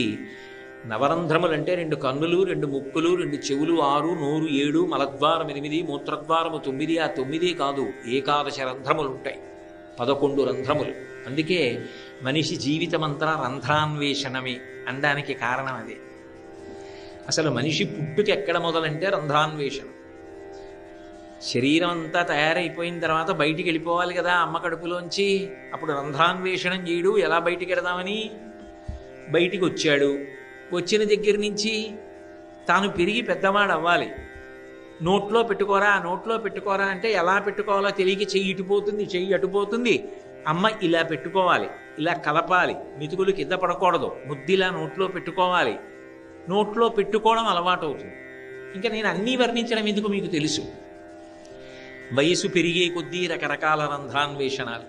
నవరంధ్రములంటే 2 కన్నులు, 2 ముక్కులు, 2 చెవులు, 6, నోరు 7, మలద్వారం 8, మూత్రద్వారము 9. ఆ 9 కాదు, 11 రంధ్రములు ఉంటాయి, 11 రంధ్రములు. అందుకే మనిషి జీవితమంతా రంధ్రాన్వేషణమే అనడానికి కారణం అదే. అసలు మనిషి పుట్టుకి ఎక్కడ మొదలంటే రంధ్రాన్వేషణ. శరీరం అంతా తయారైపోయిన తర్వాత బయటికి వెళ్ళిపోవాలి కదా అమ్మ కడుపులోంచి. అప్పుడు రంధ్రాన్వేషణం చేయడు, ఎలా బయటికి వెడదామని. బయటికి వచ్చాడు, వచ్చిన దగ్గర నుంచి తాను పెరిగి పెద్దవాడు అవ్వాలి. నోట్లో పెట్టుకోరా, నోట్లో పెట్టుకోరా అంటే ఎలా పెట్టుకోవాలో తెలియక చెయ్యి ఇటుపోతుంది, చెయ్యి అటుపోతుంది. అమ్మ ఇలా పెట్టుకోవాలి, ఇలా కలపాలి, మెతుకులు కింద పడకూడదు, ముద్దిలా నోట్లో పెట్టుకోవాలి. నోట్లో పెట్టుకోవడం అలవాటు అవుతుంది. ఇంకా నేను అన్నీ వర్ణించడం ఎందుకు, మీకు తెలుసు. వయసు పెరిగే కొద్దీ రకరకాల రంధ్రాన్వేషణాలు.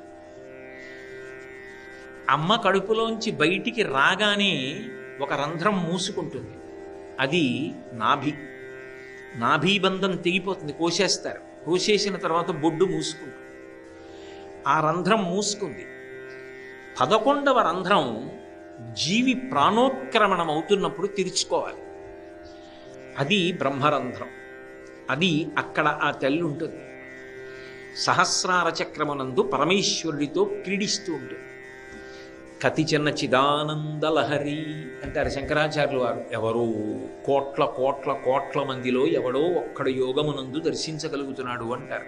అమ్మ కడుపులోంచి బయటికి రాగానే ఒక రంధ్రం మూసుకుంటుంది, అది నాభి. నాభీబంధం తెగిపోతుంది, కోసేస్తారు. కోసేసిన తర్వాత బొడ్డు మూసుకుంటుంది. ఆ రంధ్రం మూసుకుంది. 11వ రంధ్రం జీవి ప్రాణోత్క్రమణం అవుతున్నప్పుడు తెరుచుకోవాలి. అది బ్రహ్మరంధ్రం. అది అక్కడ ఆ తల్లి ఉంటుంది. సహస్రార చక్రమునందు పరమేశ్వరుడితో క్రీడిస్తూ ఉంటుంది. కతి చిన్న చిదానందలహరి అంటారు శంకరాచార్యులు వారు. ఎవరో కోట్ల కోట్ల కోట్ల మందిలో ఎవడో ఒక్కడు యోగమునందు దర్శించగలుగుతున్నాడు అంటారు.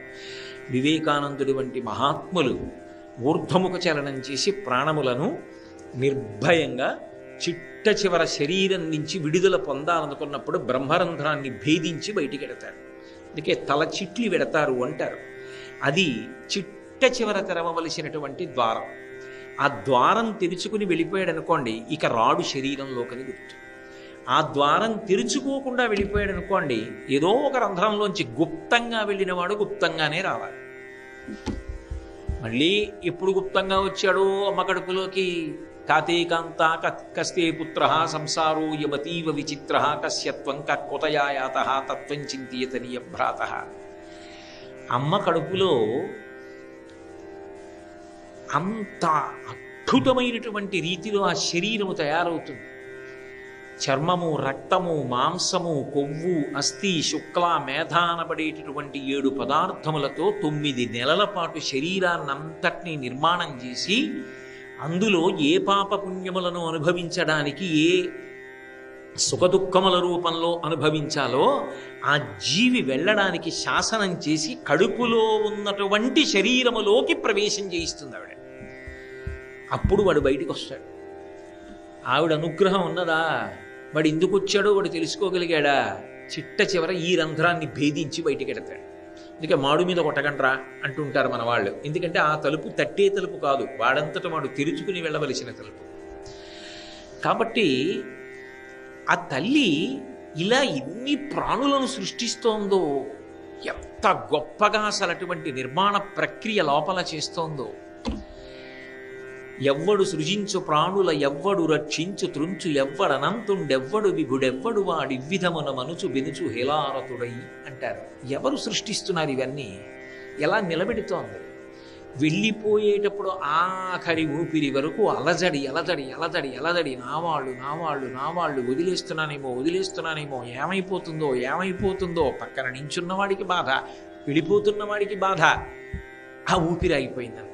వివేకానందుడి వంటి మహాత్ములు ఊర్ధ్వముఖ చలనం చేసి ప్రాణములను నిర్భయంగా చిట్ట చివర శరీరం నుంచి విడుదల పొందాలనుకున్నప్పుడు బ్రహ్మరంధ్రాన్ని భేదించి బయటికి వెడతారు. అందుకే తల చిట్లి వెడతారు అంటారు. అది చిట్ట చివర తెరవవలసినటువంటి ద్వారం. ఆ ద్వారం తెరుచుకుని వెళ్ళిపోయాడు అనుకోండి, ఇక రాడు శరీరంలోకని గుర్తు. ఆ ద్వారం తెరుచుకోకుండా వెళ్ళిపోయాడు అనుకోండి, ఏదో ఒక రంధ్రంలోంచి గుప్తంగా వెళ్ళినవాడు గుప్తంగానే రావాలి. మళ్ళీ ఎప్పుడు గుప్తంగా వచ్చాడో అమ్మ కడుపులోకి, కాతేకాంత కస్తే పుత్ర సంసారో యమతీవ విచిత్ర కస్యత్వం కక్కుతయాయాత తత్వం చింతీయతనీయ భ్రాత. అమ్మ కడుపులో అంత అద్భుతమైనటువంటి రీతిలో ఆ శరీరము తయారవుతుంది. చర్మము, రక్తము, మాంసము, కొవ్వు, అస్థి, శుక్ల, మేధ అనబడేటటువంటి 7 పదార్థములతో 9 నెలల పాటు శరీరాన్నంతటినీ నిర్మాణం చేసి, అందులో ఏ పాపపుణ్యములను అనుభవించడానికి, ఏ సుఖదుఖముల రూపంలో అనుభవించాలో ఆ జీవి వెళ్ళడానికి శాసనం చేసి కడుపులో ఉన్నటువంటి శరీరములోకి ప్రవేశం చేయిస్తుంది ఆవిడ. అప్పుడు వాడు బయటికి వస్తాడు. ఆవిడ అనుగ్రహం ఉన్నదా? వాడు ఎందుకు వచ్చాడో వాడు తెలుసుకోగలిగాడా? చిట్ట చివర ఈ రంధ్రాన్ని భేదించి బయటికి వెడతాడు. అందుకే మాడు మీద కొట్టకండ్రా అంటుంటారు మన వాళ్ళు. ఎందుకంటే ఆ తలుపు తట్టే తలుపు కాదు, వాడంతట వాడు తెరుచుకుని వెళ్ళవలసిన తలుపు. కాబట్టి ఆ తల్లి ఇలా ఎన్ని ప్రాణులను సృష్టిస్తోందో, ఎంత గొప్పగా అసలు అటువంటి నిర్మాణ ప్రక్రియ లోపల చేస్తోందో. ఎవ్వడు సృజించు ప్రాణుల ఎవ్వడు రక్షించు త్రుంచు ఎవ్వడనంతుండెవ్వడు విభుడెవ్వడు వాడివ్విధమున మనుచు బెనుచు హేలారతుడై అంటారు. ఎవరు సృష్టిస్తున్నారు ఇవన్నీ? ఎలా నిలబెడుతోంది? వెళ్ళిపోయేటప్పుడు ఆఖరి ఊపిరి వరకు అలజడి అలజడి అలజడి అలజడి. నావాళ్ళు నావాళ్ళు నావాళ్ళు, వదిలేస్తున్నానేమో, ఏమైపోతుందో ఏమైపోతుందో. పక్కన నించున్నవాడికి బాధ, వెళ్ళిపోతున్నవాడికి బాధ. ఆ ఊపిరి అయిపోయింది అనుకోండి,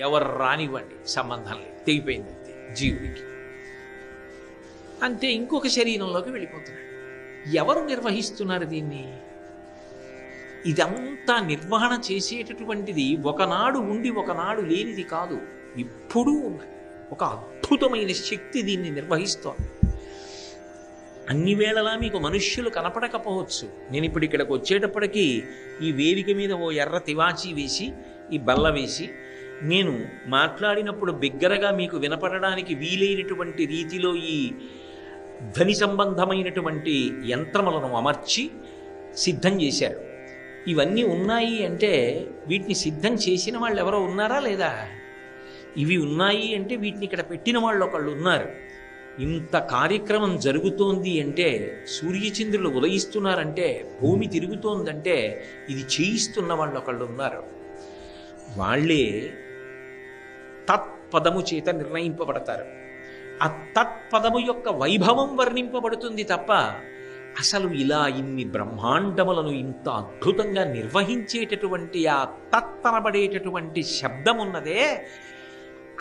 ఎవరు రానివ్వండి, సంబంధం లేదు, తెగిపోయింది అంతే జీవుడికి. అంతే, ఇంకొక శరీరంలోకి వెళ్ళిపోతున్నాడు. ఎవరు నిర్వహిస్తున్నారు దీన్ని? ఇదంతా నిర్వహణ చేసేటటువంటిది ఒకనాడు ఉండి ఒకనాడు లేనిది కాదు, ఇప్పుడు ఉన్నది. ఒక అద్భుతమైన శక్తి దీన్ని నిర్వహిస్తోంది. అన్ని వేళలా మీకు మనుష్యులు కనపడకపోవచ్చు. నేను ఇప్పుడు ఇక్కడికి వచ్చేటప్పటికీ ఈ వేదిక మీద ఓ ఎర్ర తివాచీ వేసి, ఈ బల్ల వేసి, నేను మాట్లాడినప్పుడు బిగ్గరగా మీకు వినపడడానికి వీలైనటువంటి రీతిలో ఈ ధ్వని సంబంధమైనటువంటి యంత్రములను అమర్చి సిద్ధం చేశారు. ఇవన్నీ ఉన్నాయి అంటే వీటిని సిద్ధం చేసిన వాళ్ళు ఎవరో ఉన్నారా లేదా? ఇవి ఉన్నాయి అంటే వీటిని ఇక్కడ పెట్టిన వాళ్ళు ఒకళ్ళు ఉన్నారు. ఇంత కార్యక్రమం జరుగుతోంది అంటే, సూర్యచంద్రులు ఉదయిస్తున్నారంటే, భూమి తిరుగుతోందంటే ఇది చేయిస్తున్న వాళ్ళు ఒకళ్ళు ఉన్నారు. వాళ్ళే తత్పదము చేత నిర్ణయింపబడతారు. ఆ తత్పదము యొక్క వైభవం వర్ణింపబడుతుంది తప్ప అసలు ఇలా ఇన్ని బ్రహ్మాండములను ఇంత అద్భుతంగా నిర్వహించేటటువంటి ఆ తత్తనబడేటటువంటి శబ్దం ఉన్నదే,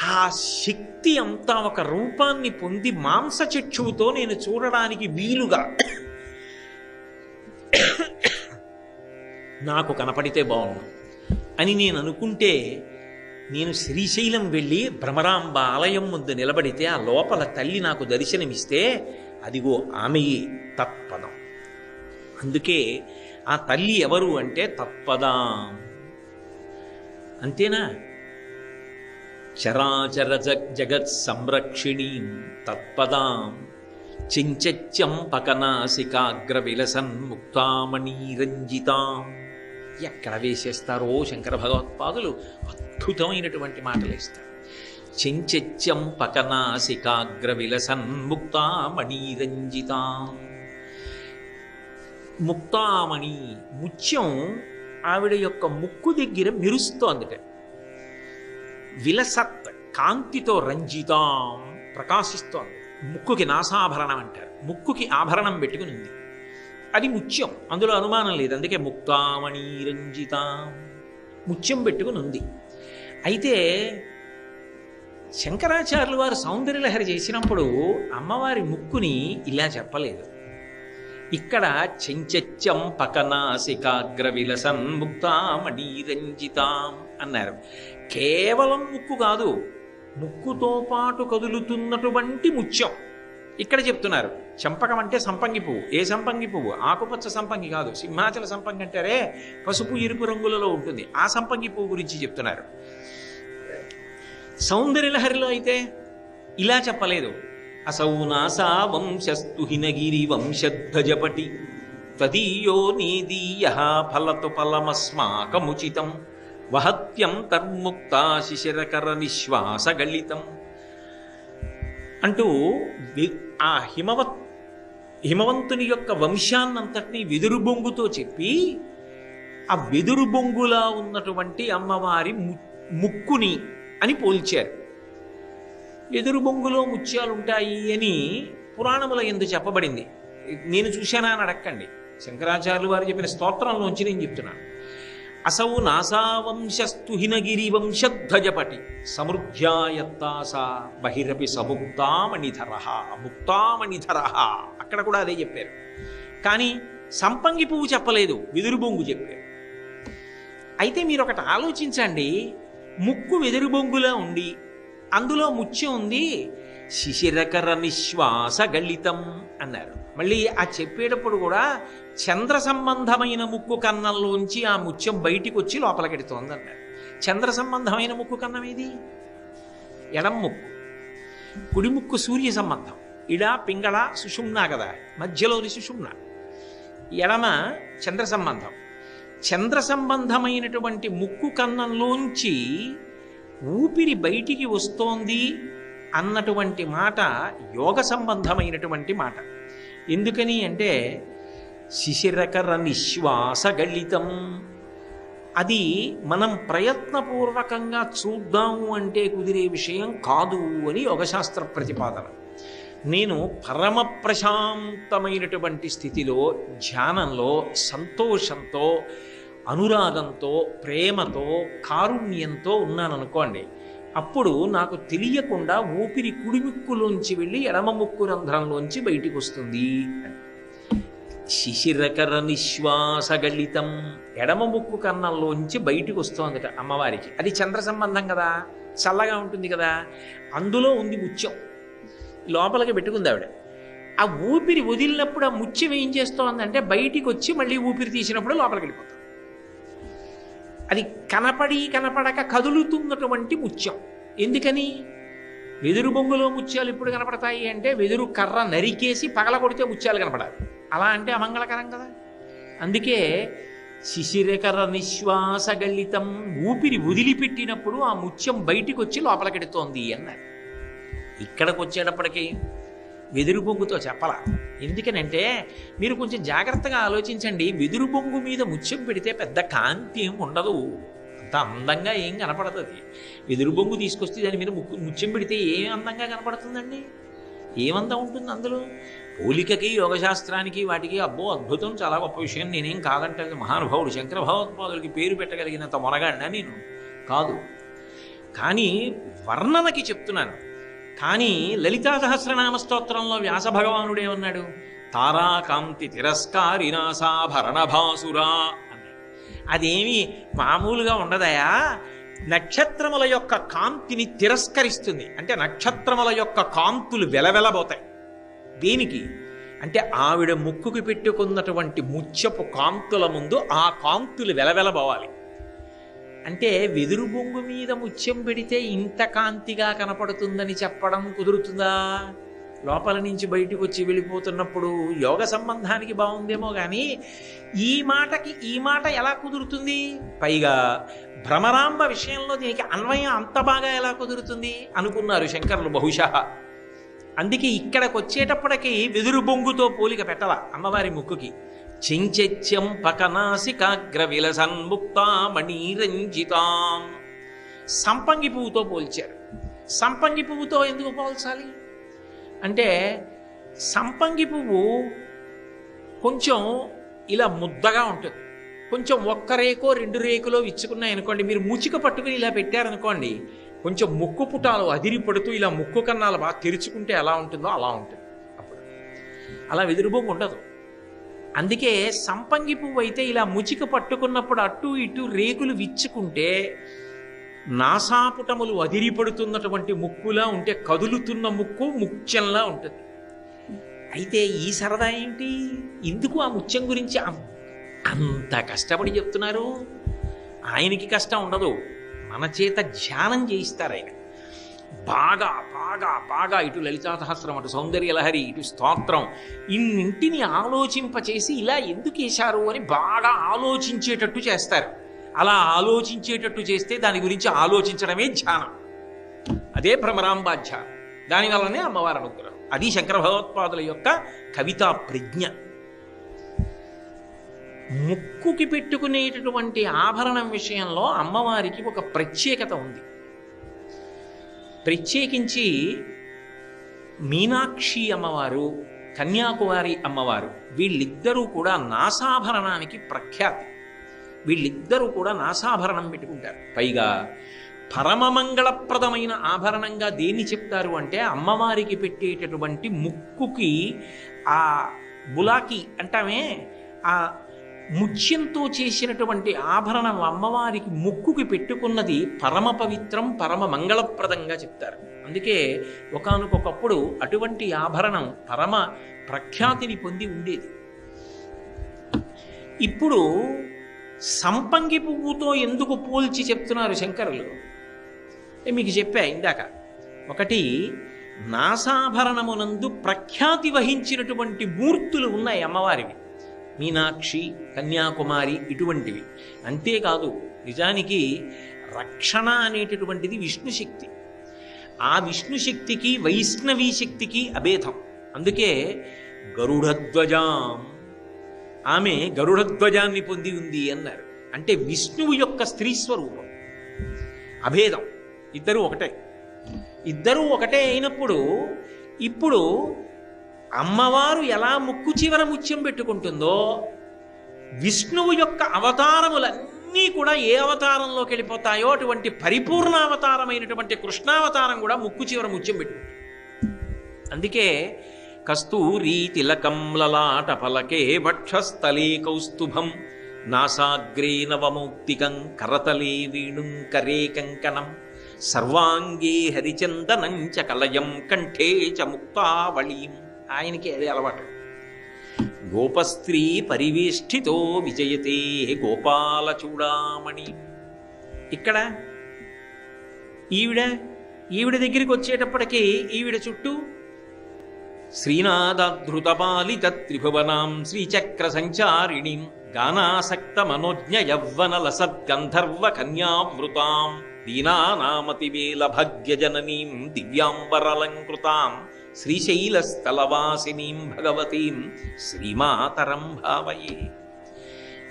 ఆ శక్తి అంతా ఒక రూపాన్ని పొంది మాంసచక్షువుతో నేను చూడడానికి వీలుగా నాకు కనపడితే బాగుండు అని నేను అనుకుంటే, నేను శ్రీశైలం వెళ్ళి భ్రమరాంబ ఆలయం ముందు నిలబడితే ఆ లోపల తల్లి నాకు దర్శనమిస్తే అదిగో ఆమెయే తత్పదం. అందుకే ఆ తల్లి ఎవరు అంటే తత్పదాం. అంతేనా? చరాచర జగత్ సంరక్షిణీం తత్పదాం చించత్యం పకనాసికాగ్ర విలసన్ ముక్తామణీరంజితాం. ఎక్కడ వేసేస్తారో శంకర భగవత్పాదులు అద్భుతమైనటువంటి మాటలు ఇస్తారు. చించత్యం పకనాసికాగ్ర విలసన్ ముక్తామణీరంజితాం. ముక్తామణి ముత్యం ఆవిడ యొక్క ముక్కు దగ్గర మెరుస్తోందిట. విలసత్ కాంతితో రంజితాం ప్రకాశిస్తోంది. ముక్కుకి నాసాభరణం అంటారు, ముక్కుకి ఆభరణం పెట్టుకుని ఉంది, అది ముత్యం, అందులో అనుమానం లేదు. అందుకే ముక్తామణి రంజితాం, ముత్యం పెట్టుకుని ఉంది. అయితే శంకరాచార్యులు వారు సౌందర్యలహరి చేసినప్పుడు అమ్మవారి ముక్కుని ఇలా చెప్పలేదు. ఇక్కడ చెంచత్యం పకనాసికాగ్ర విలసన్ ముక్తామణి రంజితాం అన్నారు. కేవలం ముక్కు కాదు, ముక్కుతో పాటు కదులుతున్నటువంటి ముత్యం ఇక్కడ చెప్తున్నారు. చంపకం అంటే సంపంగి పువ్వు. ఏ సంపంగి పువ్వు? ఆకుపచ్చ సంపంగి కాదు, సింహాచల సంపంగి అంటారే, పసుపు ఎరుపు రంగులలో ఉంటుంది, ఆ సంపంగి పువ్వు గురించి చెప్తున్నారు. సౌందర్యలహరిలో అయితే ఇలా చెప్పలేదు. అసౌ నాసా వంశస్తు హినగిరి వంశధ్వజపటి త్వదీయో నీదీయ ఫలతు ఫలమస్మాకముచితం వహత్యం తర్ముక్త శిశిరకర నిశ్వాసగళితం అంటూ ఆ హిమవంతుని యొక్క వంశాన్నంతటినీ వెదురు బొంగుతో చెప్పి, ఆ వెదురు బొంగులా ఉన్నటువంటి అమ్మవారి ముక్కుని అని పోల్చారు. వెదురు బొంగులో ముత్యాలు ఉంటాయి అని పురాణముల యందు చెప్పబడింది. నేను చూశానా అని అడక్కండి, శంకరాచార్యులు వారు చెప్పిన స్తోత్రంలోంచి నేను చెప్తున్నాను. అసౌ నాసావంశస్తు హినగిరి వంశధ్వజపటి సమృద్ధ్యాయత్తాసా బహిరపి సముక్తామణిధర ముక్తామణిధర, అక్కడ కూడా అదే చెప్పారు. కానీ సంపంగి పువ్వు చెప్పలేదు, వెదురు బొంగు చెప్పారు. అయితే మీరు ఒకటి ఆలోచించండి, ముక్కు వెదురు బొంగులా ఉండి అందులో ముత్యం ఉంది, శిశిరకర నిశ్వాస గళితం అన్నారు. మళ్ళీ ఆ చెప్పేటప్పుడు కూడా చంద్ర సంబంధమైన ముక్కు కన్నంలోంచి ఆ ముత్యం బయటికి వచ్చి లోపలికెడుతోంది అన్నారు. చంద్ర సంబంధమైన ముక్కు కన్నం ఏది? ఎడం ముక్కు. కుడి ముక్కు సూర్య సంబంధం, ఇడ పింగళ సుషుమ్న కదా, మధ్యలోని సుషుమ్న. ఎడమ చంద్ర సంబంధం. చంద్ర సంబంధమైనటువంటి ముక్కు కన్నంలోంచి ఊపిరి బయటికి వస్తోంది అన్నటువంటి మాట యోగ సంబంధమైనటువంటి మాట. ఎందుకని అంటే శిశిరకర నిశ్వాస గళితం, అది మనం ప్రయత్నపూర్వకంగా చూద్దాము అంటే కుదిరే విషయం కాదు అని యోగశాస్త్ర ప్రతిపాదన. నేను పరమ ప్రశాంతమైనటువంటి స్థితిలో, ధ్యానంలో, సంతోషంతో, అనురాగంతో, ప్రేమతో, కారుణ్యంతో ఉన్నాననుకోండి, అప్పుడు నాకు తెలియకుండా ఊపిరి కుడిముక్కులోంచి వెళ్ళి ఎడమ ముక్కు రంధ్రంలోంచి బయటికి వస్తుంది. శిశిరకర నిశ్వాసగళితం, ఎడమ ముక్కు కన్నంలోంచి బయటికి వస్తోందట అమ్మవారికి. అది చంద్ర సంబంధం కదా, చల్లగా ఉంటుంది కదా, అందులో ఉంది ముత్యం, లోపలికి పెట్టుకుంది ఆవిడ. ఆ ఊపిరి వదిలినప్పుడు ఆ ముత్యం ఏం చేస్తోందంటే బయటికి వచ్చి మళ్ళీ ఊపిరి తీసినప్పుడు లోపలికి వెళ్ళిపోతుంది. అది కనపడక కదులుతున్నటువంటి ముత్యం. ఎందుకని? వెదురు బొంగులో ముత్యాలు ఎప్పుడు కనపడతాయి అంటే వెదురు కర్ర నరికేసి పగలగొడితే ముత్యాలు కనపడాలి. అలా అంటే అమంగళకరం కదా. అందుకే శిశిరకర నిశ్వాసగళితం, ఊపిరి వదిలిపెట్టినప్పుడు ఆ ముత్యం బయటికి వచ్చి లోపలికెడుతోంది అన్నారు. ఇక్కడికి వచ్చేటప్పటికి వెదురు బొంగుతో చెప్పాల. ఎందుకనంటే మీరు కొంచెం జాగ్రత్తగా ఆలోచించండి. వెదురు బొంగు మీద ముత్యం పెడితే పెద్ద కాంతి ఏం ఉండదు, అంత అందంగా ఏం కనపడుతుంది. వెదురు బొంగు తీసుకొస్తే దాని మీద ముత్యం పెడితే ఏం అందంగా కనపడుతుందండి? ఏమందం ఉంటుంది అందులో? పోలికకి యోగశాస్త్రానికి వాటికి అబ్బో అద్భుతం, చాలా గొప్ప విషయం, నేనేం కాదంటే. మహానుభావుడు శంకర భగవత్పాదులకి పేరు పెట్టగలిగినంత మొనగాడినా నేను కాదు. కానీ వర్ణనకి చెప్తున్నాను. కానీ లలితా సహస్రనామ స్తోత్రంలో వ్యాస భగవానుడు ఏమన్నాడు? తారాకాంతి తిరస్కారినాసాభరణ భాసురా అన్నాడు. అదేమి మామూలుగా ఉండదయా, నక్షత్రముల యొక్క కాంతిని తిరస్కరిస్తుంది. అంటే నక్షత్రముల యొక్క కాంతులు వెలవెలబోతాయి. దేనికి అంటే ఆవిడ ముక్కుకి పెట్టుకున్నటువంటి ముత్యపు కాంతుల ముందు ఆ కాంతులు వెలవెలబోవాలి. అంటే వెదురు బొంగు మీద ముత్యం పెడితే ఇంత కాంతిగా కనపడుతుందని చెప్పడం కుదురుతుందా? లోపల నుంచి బయటికి వచ్చి వెళ్ళిపోతున్నప్పుడు యోగ సంబంధానికి బాగుందేమో కానీ ఈ మాటకి ఈ మాట ఎలా కుదురుతుంది? పైగా భ్రమరాంబ విషయంలో దీనికి అన్వయం అంత బాగా ఎలా కుదురుతుంది అనుకున్నారు శంకరులు బహుశా. అందుకే ఇక్కడికి వచ్చేటప్పటికి వెదురు బొంగుతో పోలిక పెట్టాల అమ్మవారి ముక్కుకి. చించెత్యం పకనాసికాగ్ర విలసన్ముక్తామణిరంజితాం, సంపంగి పువ్వుతో పోల్చారు. సంపంగి పువ్వుతో ఎందుకు పోల్చాలి అంటే సంపంగి పువ్వు కొంచెం ఇలా ముద్దగా ఉంటుంది. కొంచెం ఒక్క రేకో 2 రేకులో విచ్చుకున్నాయి అనుకోండి, మీరు ముచిక పట్టుకుని ఇలా పెట్టారనుకోండి, కొంచెం ముక్కు పుటాలు అదిరి పడుతూ ఇలా ముక్కు కన్నాలు బాగా తెరుచుకుంటే ఎలా ఉంటుందో అలా ఉంటుంది. అప్పుడు అలా వెదురు బొంగు ఉండదు. అందుకే సంపంగి పువ్వు అయితే ఇలా ముచిక పట్టుకున్నప్పుడు అటు ఇటు రేకులు విచ్చుకుంటే నాసాపుటములు అదిరిపడుతున్నటువంటి ముక్కులా ఉంటే, కదులుతున్న ముక్కు ముత్యంలా ఉంటుంది. అయితే ఈ సరదా ఏంటి? ఎందుకు ఆ ముత్యం గురించి అంత కష్టపడి చెప్తున్నారు? ఆయనకి కష్టం ఉండదు, మన చేత ధ్యానం చేయిస్తారు ఆయన. బాగా బాగా బాగా ఇటు లలితా సహస్రం, అటు సౌందర్యలహరి, ఇటు స్తోత్రం, ఇన్నింటిని ఆలోచింపచేసి ఇలా ఎందుకు వేశారు అని బాగా ఆలోచించేటట్టు చేస్తారు. అలా ఆలోచించేటట్టు చేస్తే దాని గురించి ఆలోచించడమే ధ్యానం. అదే భ్రమరాంబా ధ్యానం. దానివల్లనే అమ్మవారి అనుగ్రహం. అది శంకర భగవత్పాదుల యొక్క కవితా ప్రజ్ఞ. ముక్కుకి పెట్టుకునేటటువంటి ఆభరణం విషయంలో అమ్మవారికి ఒక ప్రత్యేకత ఉంది. ప్రత్యేకించి మీనాక్షి అమ్మవారు, కన్యాకుమారి అమ్మవారు, వీళ్ళిద్దరూ కూడా నాసాభరణానికి ప్రఖ్యాతి. వీళ్ళిద్దరూ కూడా నాసాభరణం పెట్టుకుంటారు. పైగా పరమమంగళప్రదమైన ఆభరణంగా దేన్ని చెప్తారు అంటే అమ్మవారికి పెట్టేటటువంటి ముక్కుకి ఆ బులాకి అంటామే, ఆ ముత్యంతో చేసినటువంటి ఆభరణం అమ్మవారికి ముక్కుకి పెట్టుకున్నది పరమ పవిత్రం, పరమ మంగళప్రదంగా చెప్తారు. అందుకే ఒకానొకప్పుడు అటువంటి ఆభరణం పరమ ప్రఖ్యాతిని పొంది ఉండేది. ఇప్పుడు సంపంగి పువ్వుతో ఎందుకు పోల్చి చెప్తున్నారు శంకరులు? మీకు చెప్పా ఇందాక. ఒకటి, నాసాభరణమునందు ప్రఖ్యాతి వహించినటువంటి మూర్తులు ఉన్నాయి అమ్మవారివి, మీనాక్షి, కన్యాకుమారి, ఇటువంటివి. అంతేకాదు, నిజానికి రక్షణ అనేటటువంటిది విష్ణుశక్తి. ఆ విష్ణుశక్తికి వైష్ణవీ శక్తికి అభేదం. అందుకే గరుడధ్వజాం, ఆమె గరుడధ్వజాన్ని పొంది ఉంది అన్నారు. అంటే విష్ణువు యొక్క స్త్రీ స్వరూపం. అభేదం, ఇద్దరూ ఒకటే. ఇద్దరూ ఒకటే అయినప్పుడు ఇప్పుడు అమ్మవారు ఎలా ముక్కు చివర ముత్యం పెట్టుకుంటుందో, విష్ణువు యొక్క అవతారములన్నీ కూడా ఏ అవతారంలోకి వెళ్ళిపోతాయో అటువంటి పరిపూర్ణావతారమైనటువంటి కృష్ణావతారం కూడా ముక్కు చివర ముత్యం పెట్టుకుంటుంది. అందుకే కస్తూరీ తిలకం లలాట ఫలకే వక్షస్థలే కౌస్తుభం నాసాగ్రే నవమౌక్తికం కరతలే వేణుం కరే కంకణం సర్వాంగే హరిచందనం చ కలయం కంఠే చ ముక్తావళీం. ఆయనకి అదే అలవాటు. గోపస్త్రీ పరివేష్టితో విజయతే గోపాల చూడామణి. ఇక్కడ ఈవిడ దగ్గరికి వచ్చేటప్పటికీ ఈవిడ చుట్టూ శ్రీనాథధృతపాలిత త్రిభువనాం శ్రీచక్ర సంచారిణీం గానాసక్త మనోజ్ఞ యవ్వన లసద్గంధర్వ కన్యావృతాం దీనానామతివేల భగ్యజననీం దివ్యాంబరలంకృతాం శ్రీశైలస్థలవాసినీం భగవతీం శ్రీమాతరం భావయే.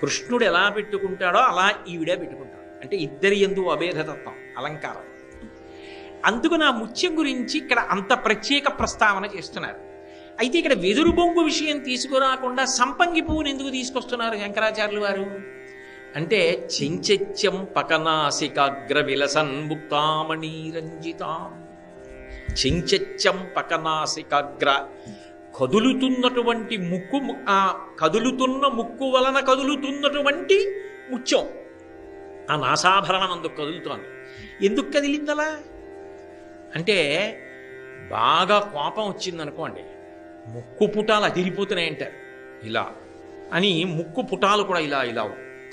కృష్ణుడు ఎలా పెట్టుకుంటాడో అలా ఈవిడే పెట్టుకుంటాడు. అంటే ఇద్దరి యందు అభేదతత్వం, అలంకారం. అందుకు నా ముత్యం గురించి ఇక్కడ అంత ప్రత్యేక ప్రస్తావన చేస్తున్నారు. అయితే ఇక్కడ వెదురు బొంగు విషయం తీసుకురాకుండా సంపంగి పువ్వుని ఎందుకు తీసుకొస్తున్నారు శంకరాచార్యులు వారు అంటే చెంచెత్యం పకనాసికాగ్ర విలసన్ ముక్తామణీరంజితాం. చెంచెత్యం పకనాసికాగ్ర, కదులుతున్నటువంటి ముక్కు, ఆ కదులుతున్న ముక్కు వలన కదులుతున్నటువంటి ముత్యం ఆ నాసాభరణం అందుకు కదులుతోంది. ఎందుకు కదిలిందలా అంటే బాగా కోపం వచ్చిందనుకోండి, ముక్కు పుటాలు అదిరిపోతున్నాయంటారు ఇలా అని, ముక్కు పుటాలు కూడా ఇలా ఇలా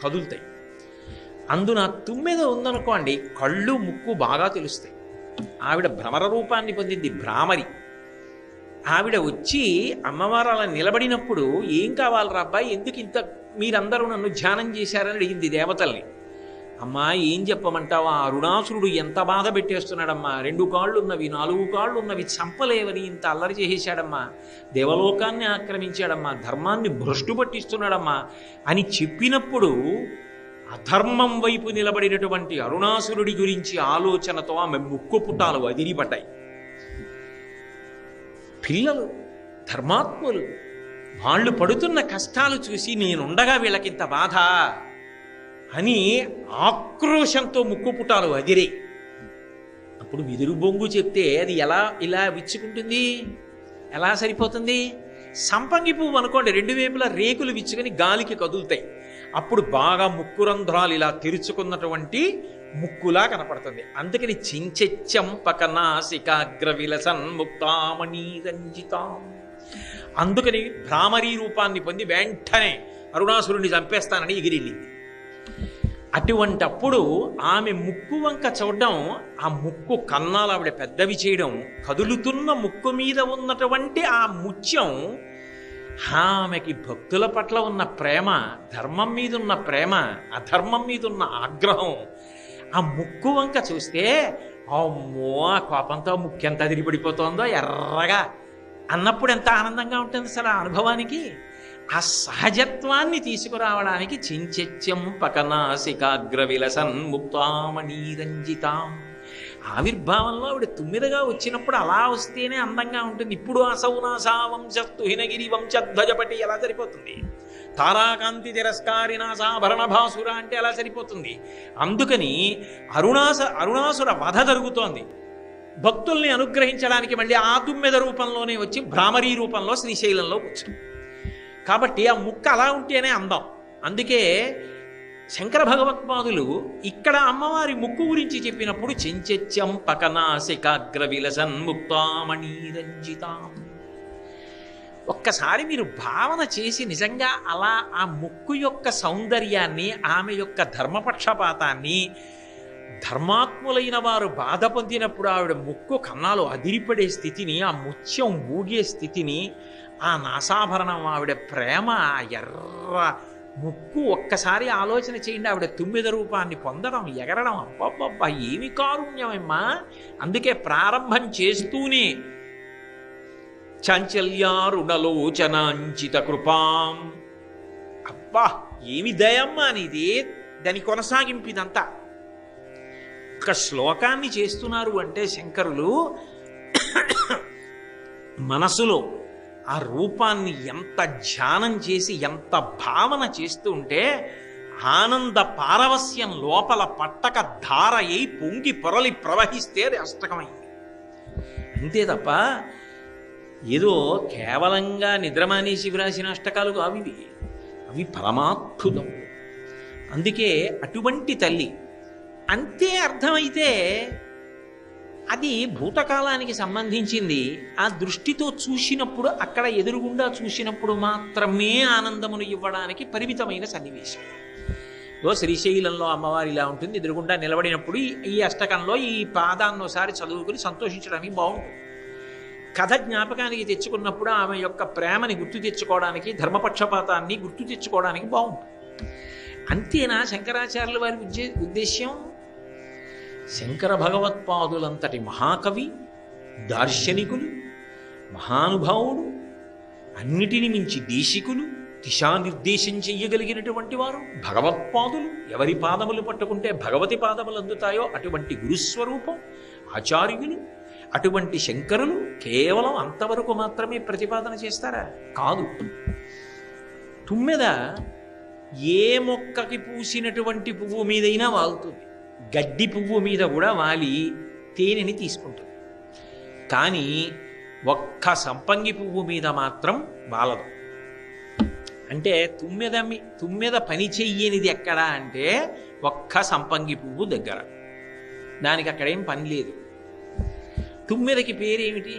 కదులుతాయి. అందున తుమ్మెద ఉందనుకోండి, కళ్ళు ముక్కు బాగా తెలుస్తాయి. ఆవిడ భ్రమర రూపాన్ని పొందింది, భ్రామరి. ఆవిడ వచ్చి అమ్మవారు అలా నిలబడినప్పుడు, ఏం కావాలరా అబ్బాయి, ఎందుకు ఇంత మీరందరూ నన్ను ధ్యానం చేశారని అడిగింది దేవతల్ని. అమ్మా ఏం చెప్పమంటావా, అరుణాసురుడు ఎంత బాధ పెట్టేస్తున్నాడమ్మా, 2 కాళ్ళు ఉన్నవి 4 కాళ్ళు ఉన్నవి చంపలేవని ఇంత అల్లరి చేసేశాడమ్మా, దేవలోకాన్ని ఆక్రమించాడమ్మా, ధర్మాన్ని భ్రష్టు పట్టిస్తున్నాడమ్మా అని చెప్పినప్పుడు అధర్మం వైపు నిలబడినటువంటి అరుణాసురుడి గురించి ఆలోచనతో ఆమె ముక్కు పుటాలు అదిరిపడ్డాయి. పిల్లలు ధర్మాత్ములు, వాళ్ళు పడుతున్న కష్టాలు చూసి నేనుండగా వీళ్ళకింత బాధ అని ఆక్రోశంతో ముక్కు పుటాలు అదిరే. అప్పుడు విదురు బొంగు చెప్తే అది ఎలా ఇలా విచ్చుకుంటుంది, ఎలా సరిపోతుంది? సంపంగి పువ్వు అనుకోండి, 2 వైపులా రేకులు విచ్చుకొని గాలికి కదులుతాయి. అప్పుడు బాగా ముక్కు రంధ్రాలు ఇలా తెరుచుకున్నటువంటి ముక్కులా కనపడుతుంది. అందుకని చించెచ్చం పకనాసికాగ్ర విలసన్ ముక్తామణీరంజితాం. అందుకని భ్రామరీ రూపాన్ని పొంది వెంటనే అరుణాసురుణ్ణి చంపేస్తానని ఎగిరెళ్ళింది. అటువంటప్పుడు ఆమె ముక్కు వంక చూడడం, ఆ ముక్కు కన్నాలు ఆవిడ పెద్దవి చేయడం, కదులుతున్న ముక్కు మీద ఉన్నటువంటి ఆ ముత్యం ఆమెకి భక్తుల పట్ల ఉన్న ప్రేమ, ధర్మం మీద ఉన్న ప్రేమ, అధర్మం మీద ఉన్న ఆగ్రహం ఆ ముక్కు వంక చూస్తే, అమ్మో ఆ కోపంతో ముక్కు ఎంత అదిరిపడిపోతుందో ఎర్రగా అన్నప్పుడు ఎంత ఆనందంగా ఉంటుంది అసలు ఆ అనుభవానికి. ఆ సహజత్వాన్ని తీసుకురావడానికి చించెత్యం పకనాసికాగ్ర విలసన్ ముక్తామణీరంజితాం. ఆవిర్భావంలో ఆవిడ తుమ్మిదగా వచ్చినప్పుడు అలా వస్తేనే అందంగా ఉంటుంది. ఇప్పుడు అసౌనాసా వంశస్తు హినగిరి వంశధ్వజపటి ఎలా సరిపోతుంది? తారాకాంతి తిరస్కారినాసాభరణ భాసుర అంటే ఎలా సరిపోతుంది? అందుకని అరుణాసుర వధ జరుగుతోంది. భక్తుల్ని అనుగ్రహించడానికి మళ్ళీ ఆ తుమ్మెద రూపంలోనే వచ్చి భ్రామరీ రూపంలో శ్రీశైలంలో కూర్చుంది. కాబట్టి ఆ ముక్క అలా ఉంటేనే అందం. అందుకే శంకర భగవత్పాదులు ఇక్కడ అమ్మవారి ముక్కు గురించి చెప్పినప్పుడు చెంచెత్యం పకనాసికాగ్ర విలసన్ ముక్తామణీరంజితాం. ఒక్కసారి మీరు భావన చేసి నిజంగా అలా ఆ ముక్కు యొక్క సౌందర్యాన్ని, ఆమె యొక్క ధర్మపక్షపాతాన్ని, ధర్మాత్ములైన వారు బాధ పొందినప్పుడు ఆవిడ ముక్కు కన్నాలు అదిరిపడే స్థితిని, ఆ ముత్యం ఊగే స్థితిని, ఆ నాసాభరణం, ఆవిడ ప్రేమ, ఆ ఎర్ర ముక్కు ఒక్కసారి ఆలోచన చేయండి. ఆవిడ తుమ్మిద రూపాన్ని పొందడం, ఎగరడం, అబ్బబ్బబ్బా ఏమి కారుణ్యమమ్మా. అందుకే ప్రారంభం చేస్తూనే చాంచల్యారుణలోచనాంచిత కృపాం, అబ్బా ఏమి దయమ్మా నీది, దాని కొనసాగింపు ఇదంతా. ఒక శ్లోకాన్ని చేస్తున్నారు అంటే శంకరులు మనసులో ఆ రూపాన్ని ఎంత ధ్యానం చేసి, ఎంత భావన చేస్తూ ఉంటే ఆనంద పారవస్యం లోపల పట్టక ధార అయి పొంగి పొరలి ప్రవహిస్తే అది అష్టకమైంది. అంతే తప్ప ఏదో కేవలంగా నిద్రమానేసి వ్రాసిన అష్టకాలు కావు ఇవి, అవి పరమాద్భుతం. అందుకే అటువంటి తల్లి అంతే అర్థమైతే అది భూతకాలానికి సంబంధించింది. ఆ దృష్టితో చూసినప్పుడు, అక్కడ ఎదురుగుండా చూసినప్పుడు మాత్రమే ఆనందమును ఇవ్వడానికి పరిమితమైన సన్నివేశం. శ్రీశైలంలో అమ్మవారి ఇలా ఉంటుంది, ఎదురుగుండా నిలబడినప్పుడు ఈ అష్టకంలో ఈ పాదాన్నోసారి చదువుకుని సంతోషించడానికి బాగుంటుంది. కథ జ్ఞాపకానికి తెచ్చుకున్నప్పుడు ఆమె యొక్క ప్రేమని గుర్తు తెచ్చుకోవడానికి, ధర్మపక్షపాతాన్ని గుర్తు తెచ్చుకోవడానికి బాగుంటుంది. అంతేనా శంకరాచార్యుల వారి ఉద్దేశ్యం? శంకర భగవత్పాదులంతటి మహాకవి, దార్శనికులు, మహానుభావుడు, అన్నిటిని మించి దేశికులు, దిశానిర్దేశం చెయ్యగలిగినటువంటి వారు భగవత్పాదులు. ఎవరి పాదములు పట్టుకుంటే భగవతి పాదములు అందుతాయో అటువంటి గురుస్వరూపం ఆచార్యులు. అటువంటి శంకరులు కేవలం అంతవరకు మాత్రమే ప్రతిపాదన చేస్తారా? కాదు. తుమ్మెద ఏ మొక్కకి పూసినటువంటి పువ్వు మీదైనా వాలుతుంది. గడ్డి పువ్వు మీద కూడా వాలి తేనెని తీసుకుంటుంది. కానీ ఒక్క సంపంగి పువ్వు మీద మాత్రం వాలదు. అంటే తుమ్మెద పని చెయ్యనిది ఎక్కడా అంటే ఒక్క సంపంగి పువ్వు దగ్గర. దానికి అక్కడేం పని లేదు. తుమ్మెదకి పేరేమిటి?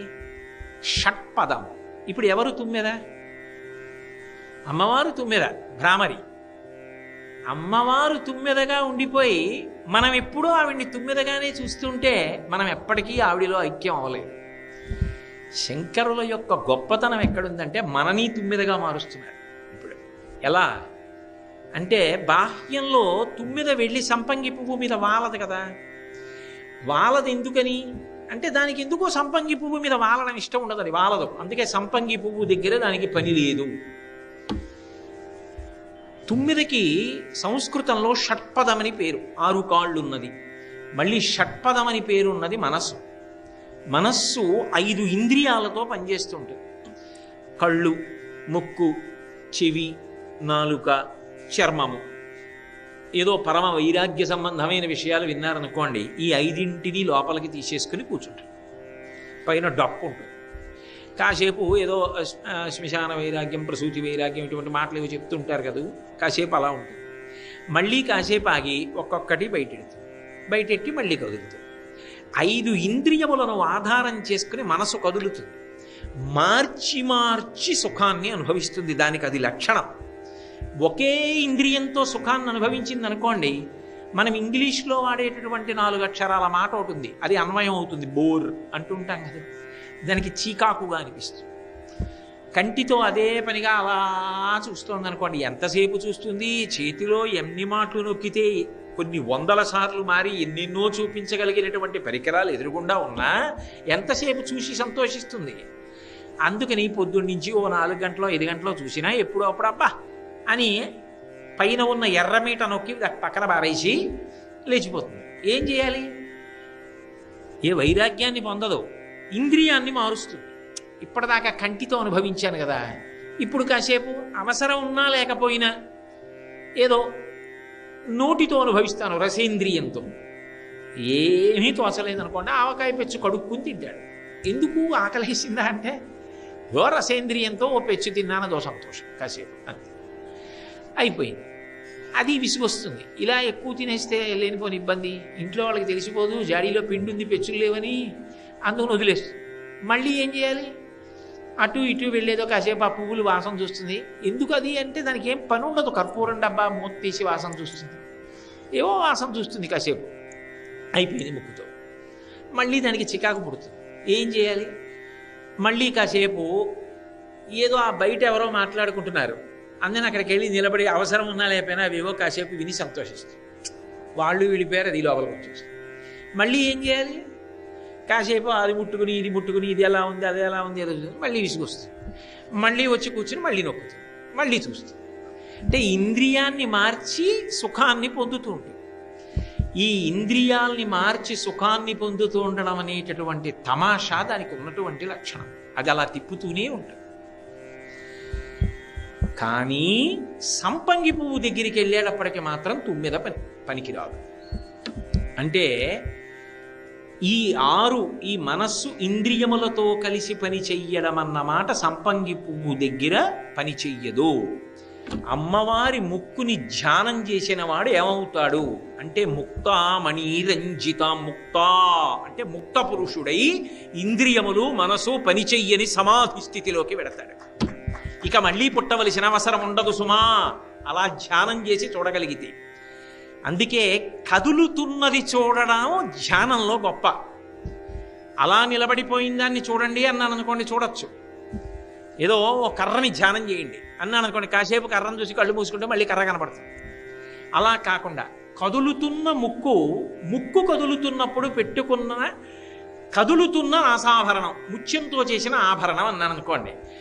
షట్పదం. ఇప్పుడు ఎవరు తుమ్మెద? అమ్మవారు తుమ్మెద, భ్రామరి. అమ్మవారు తుమ్మెదగా ఉండిపోయి మనం ఎప్పుడూ ఆవిడ్ని తుమ్మెదగానే చూస్తుంటే మనం ఎప్పటికీ ఆవిడిలో ఐక్యం అవ్వలేదు. శంకరుల యొక్క గొప్పతనం ఎక్కడుందంటే మనని తుమ్మెదగా మారుస్తున్నారు. ఇప్పుడు ఎలా అంటే బాహ్యంలో తుమ్మెద వెళ్ళి సంపంగి పువ్వు మీద వాలదు కదా. వాలదు ఎందుకని అంటే దానికి ఎందుకో సంపంగి పువ్వు మీద వాలడం ఇష్టం ఉండదు, అది వాలదు. అందుకే సంపంగి పువ్వు దగ్గర దానికి పని లేదు. తుమ్మెదకి సంస్కృతంలో షట్పదమని పేరు, 6 కాళ్ళు ఉన్నది. మళ్ళీ షట్పదమని పేరు ఉన్నది మనస్సు. మనస్సు 5 ఇంద్రియాలతో పనిచేస్తుంటుంది. కళ్ళు, ముక్కు, చెవి, నాలుక, చర్మము. ఏదో పరమ వైరాగ్య సంబంధమైన విషయాలు విన్నారనుకోండి, ఈ 5ంటిని లోపలికి తీసేసుకుని కూర్చుంటారు. పైన డప్పు ఉంటుంది. కాసేపు ఏదో శ్మశాన వైరాగ్యం, ప్రసూతి వైరాగ్యం, ఇటువంటి మాటలు ఏవో చెప్తుంటారు కదా, కాసేపు అలా ఉంటుంది. మళ్ళీ కాసేపు ఆగి ఒక్కొక్కటి బయటెట్టి మళ్ళీ కదులుతుంది. 5 ఇంద్రియములను ఆధారం చేసుకుని మనసు కదులుతుంది. మార్చి మార్చి సుఖాన్ని అనుభవిస్తుంది. దానికి అది లక్షణం. ఒకే ఇంద్రియంతో సుఖాన్ని అనుభవించింది అనుకోండి, మనం ఇంగ్లీష్లో వాడేటటువంటి 4 అక్షరాల మాట ఉంటుంది, అది అన్వయం అవుతుంది. బోర్ అంటుంటాం కదా, దానికి చీకాకుగా అనిపిస్తుంది. కంటితో అదే పనిగా అలా చూస్తోంది అనుకోండి, ఎంతసేపు చూస్తుంది? చేతిలో ఎన్ని మాటలు నొక్కితే కొన్ని 100 సార్లు మారి ఎన్నెన్నో చూపించగలిగినటువంటి పరికరాలు ఎదురుగుండా ఉన్నా ఎంతసేపు చూసి సంతోషిస్తుంది. అందుకని పొద్దున్నుంచి ఓ 4 గంటలో 5 గంటలో చూసినా ఎప్పుడో అప్పుడు అబ్బా అని పైన ఉన్న ఎర్రమీట నొక్కి పక్కన బారేసి లేచిపోతుంది. ఏం చేయాలి? ఏ వైరాగ్యాన్ని పొందదు, ఇంద్రియాన్ని మారుస్తుంది. ఇప్పటిదాకా కంటితో అనుభవించాను కదా, ఇప్పుడు కాసేపు అవసరం ఉన్నా లేకపోయినా ఏదో నోటితో అనుభవిస్తాను, రసేంద్రియంతో. ఏమీ తోచలేదనుకోండి, ఆవకాయ పెచ్చు కడుక్కుని తింటాడు. ఎందుకు ఆకలేసిందా అంటే ఓ రసేంద్రియంతో ఓ పెచ్చు తిన్నానదో సంతోషం, కాసేపు అంతే, అయిపోయింది. అది విసుగొస్తుంది. ఇలా ఎక్కువ తినేస్తే లేనిపోని ఇబ్బంది, ఇంట్లో వాళ్ళకి తెలిసిపోదు, జాడీలో పిండి ఉంది పెచ్చులు లేవని, అందుకని వదిలేస్తుంది. మళ్ళీ ఏం చేయాలి? అటు ఇటు వెళ్ళేదో కాసేపు ఆ పువ్వులు వాసన చూస్తుంది. ఎందుకు అది అంటే దానికి ఏం పని ఉండదు, కర్పూరం డబ్బా మూత తీసి వాసన చూస్తుంది, ఏవో వాసన చూస్తుంది కాసేపు, అయిపోయింది ముక్కుతో. మళ్ళీ దానికి చికాకు పుడుతుంది. ఏం చేయాలి? మళ్ళీ కాసేపు ఏదో ఆ బయట ఎవరో మాట్లాడుకుంటున్నారు, అందుకని అక్కడికి వెళ్ళి నిలబడి అవసరం ఉన్నా లేకపోయినా అవేవో కాసేపు విని సంతోషిస్తుంది. వాళ్ళు వెళ్ళిపోయారు, అది లోపలికి వచ్చేస్తుంది. మళ్ళీ ఏం చేయాలి? కాసేపు అది ముట్టుకుని ఇది ముట్టుకుని, ఇది ఎలా ఉంది అది ఎలా ఉంది ఏదో మళ్ళీ విసుగొస్తుంది. మళ్ళీ వచ్చి కూర్చుని మళ్ళీ నొక్కుతుంది, మళ్ళీ చూస్తుంది. అంటే ఇంద్రియాన్ని మార్చి సుఖాన్ని పొందుతూ ఉంటుంది. ఈ ఇంద్రియాల్ని మార్చి సుఖాన్ని పొందుతూ ఉండడం అనేటటువంటి తమాషా దానికి ఉన్నటువంటి లక్షణం. అది అలా తిప్పుతూనే ఉంటుంది. కానీ సంపంగి పువ్వు దగ్గరికి వెళ్ళేటప్పటికి మాత్రం తుమ్మెద పనికిరాదు. అంటే ఈ 6 ఈ మనస్సు ఇంద్రియములతో కలిసి పని చెయ్యడం అన్నమాట సంపంగి పువ్వు దగ్గర పని చెయ్యదు. అమ్మవారి ముక్కుని ధ్యానం చేసిన వాడు ఏమవుతాడు అంటే ముక్తామణి రంజిత, ముక్త అంటే ముక్త పురుషుడై ఇంద్రియములు మనసు పని చెయ్యని సమాధి స్థితిలోకి వెడతాడు. ఇక మళ్ళీ పుట్టవలసిన అవసరం ఉండదు సుమా, అలా ధ్యానం చేసి చూడగలిగితే. అందుకే కదులుతున్నది చూడడం ధ్యానంలో గొప్ప. అలా నిలబడిపోయిన దాన్ని చూడండి అన్నాను అనుకోండి, చూడొచ్చు. ఏదో ఒక కర్రని ధ్యానం చేయండి అన్నాను అనుకోండి, కాసేపు కర్రను చూసి కళ్ళు మూసుకుంటే మళ్ళీ కర్ర కనపడుతుంది. అలా కాకుండా కదులుతున్న ముక్కు కదులుతున్నప్పుడు పెట్టుకున్న కదులుతున్న ఆసాభరణం, ముత్యంతో చేసిన ఆభరణం అన్నాను అనుకోండి,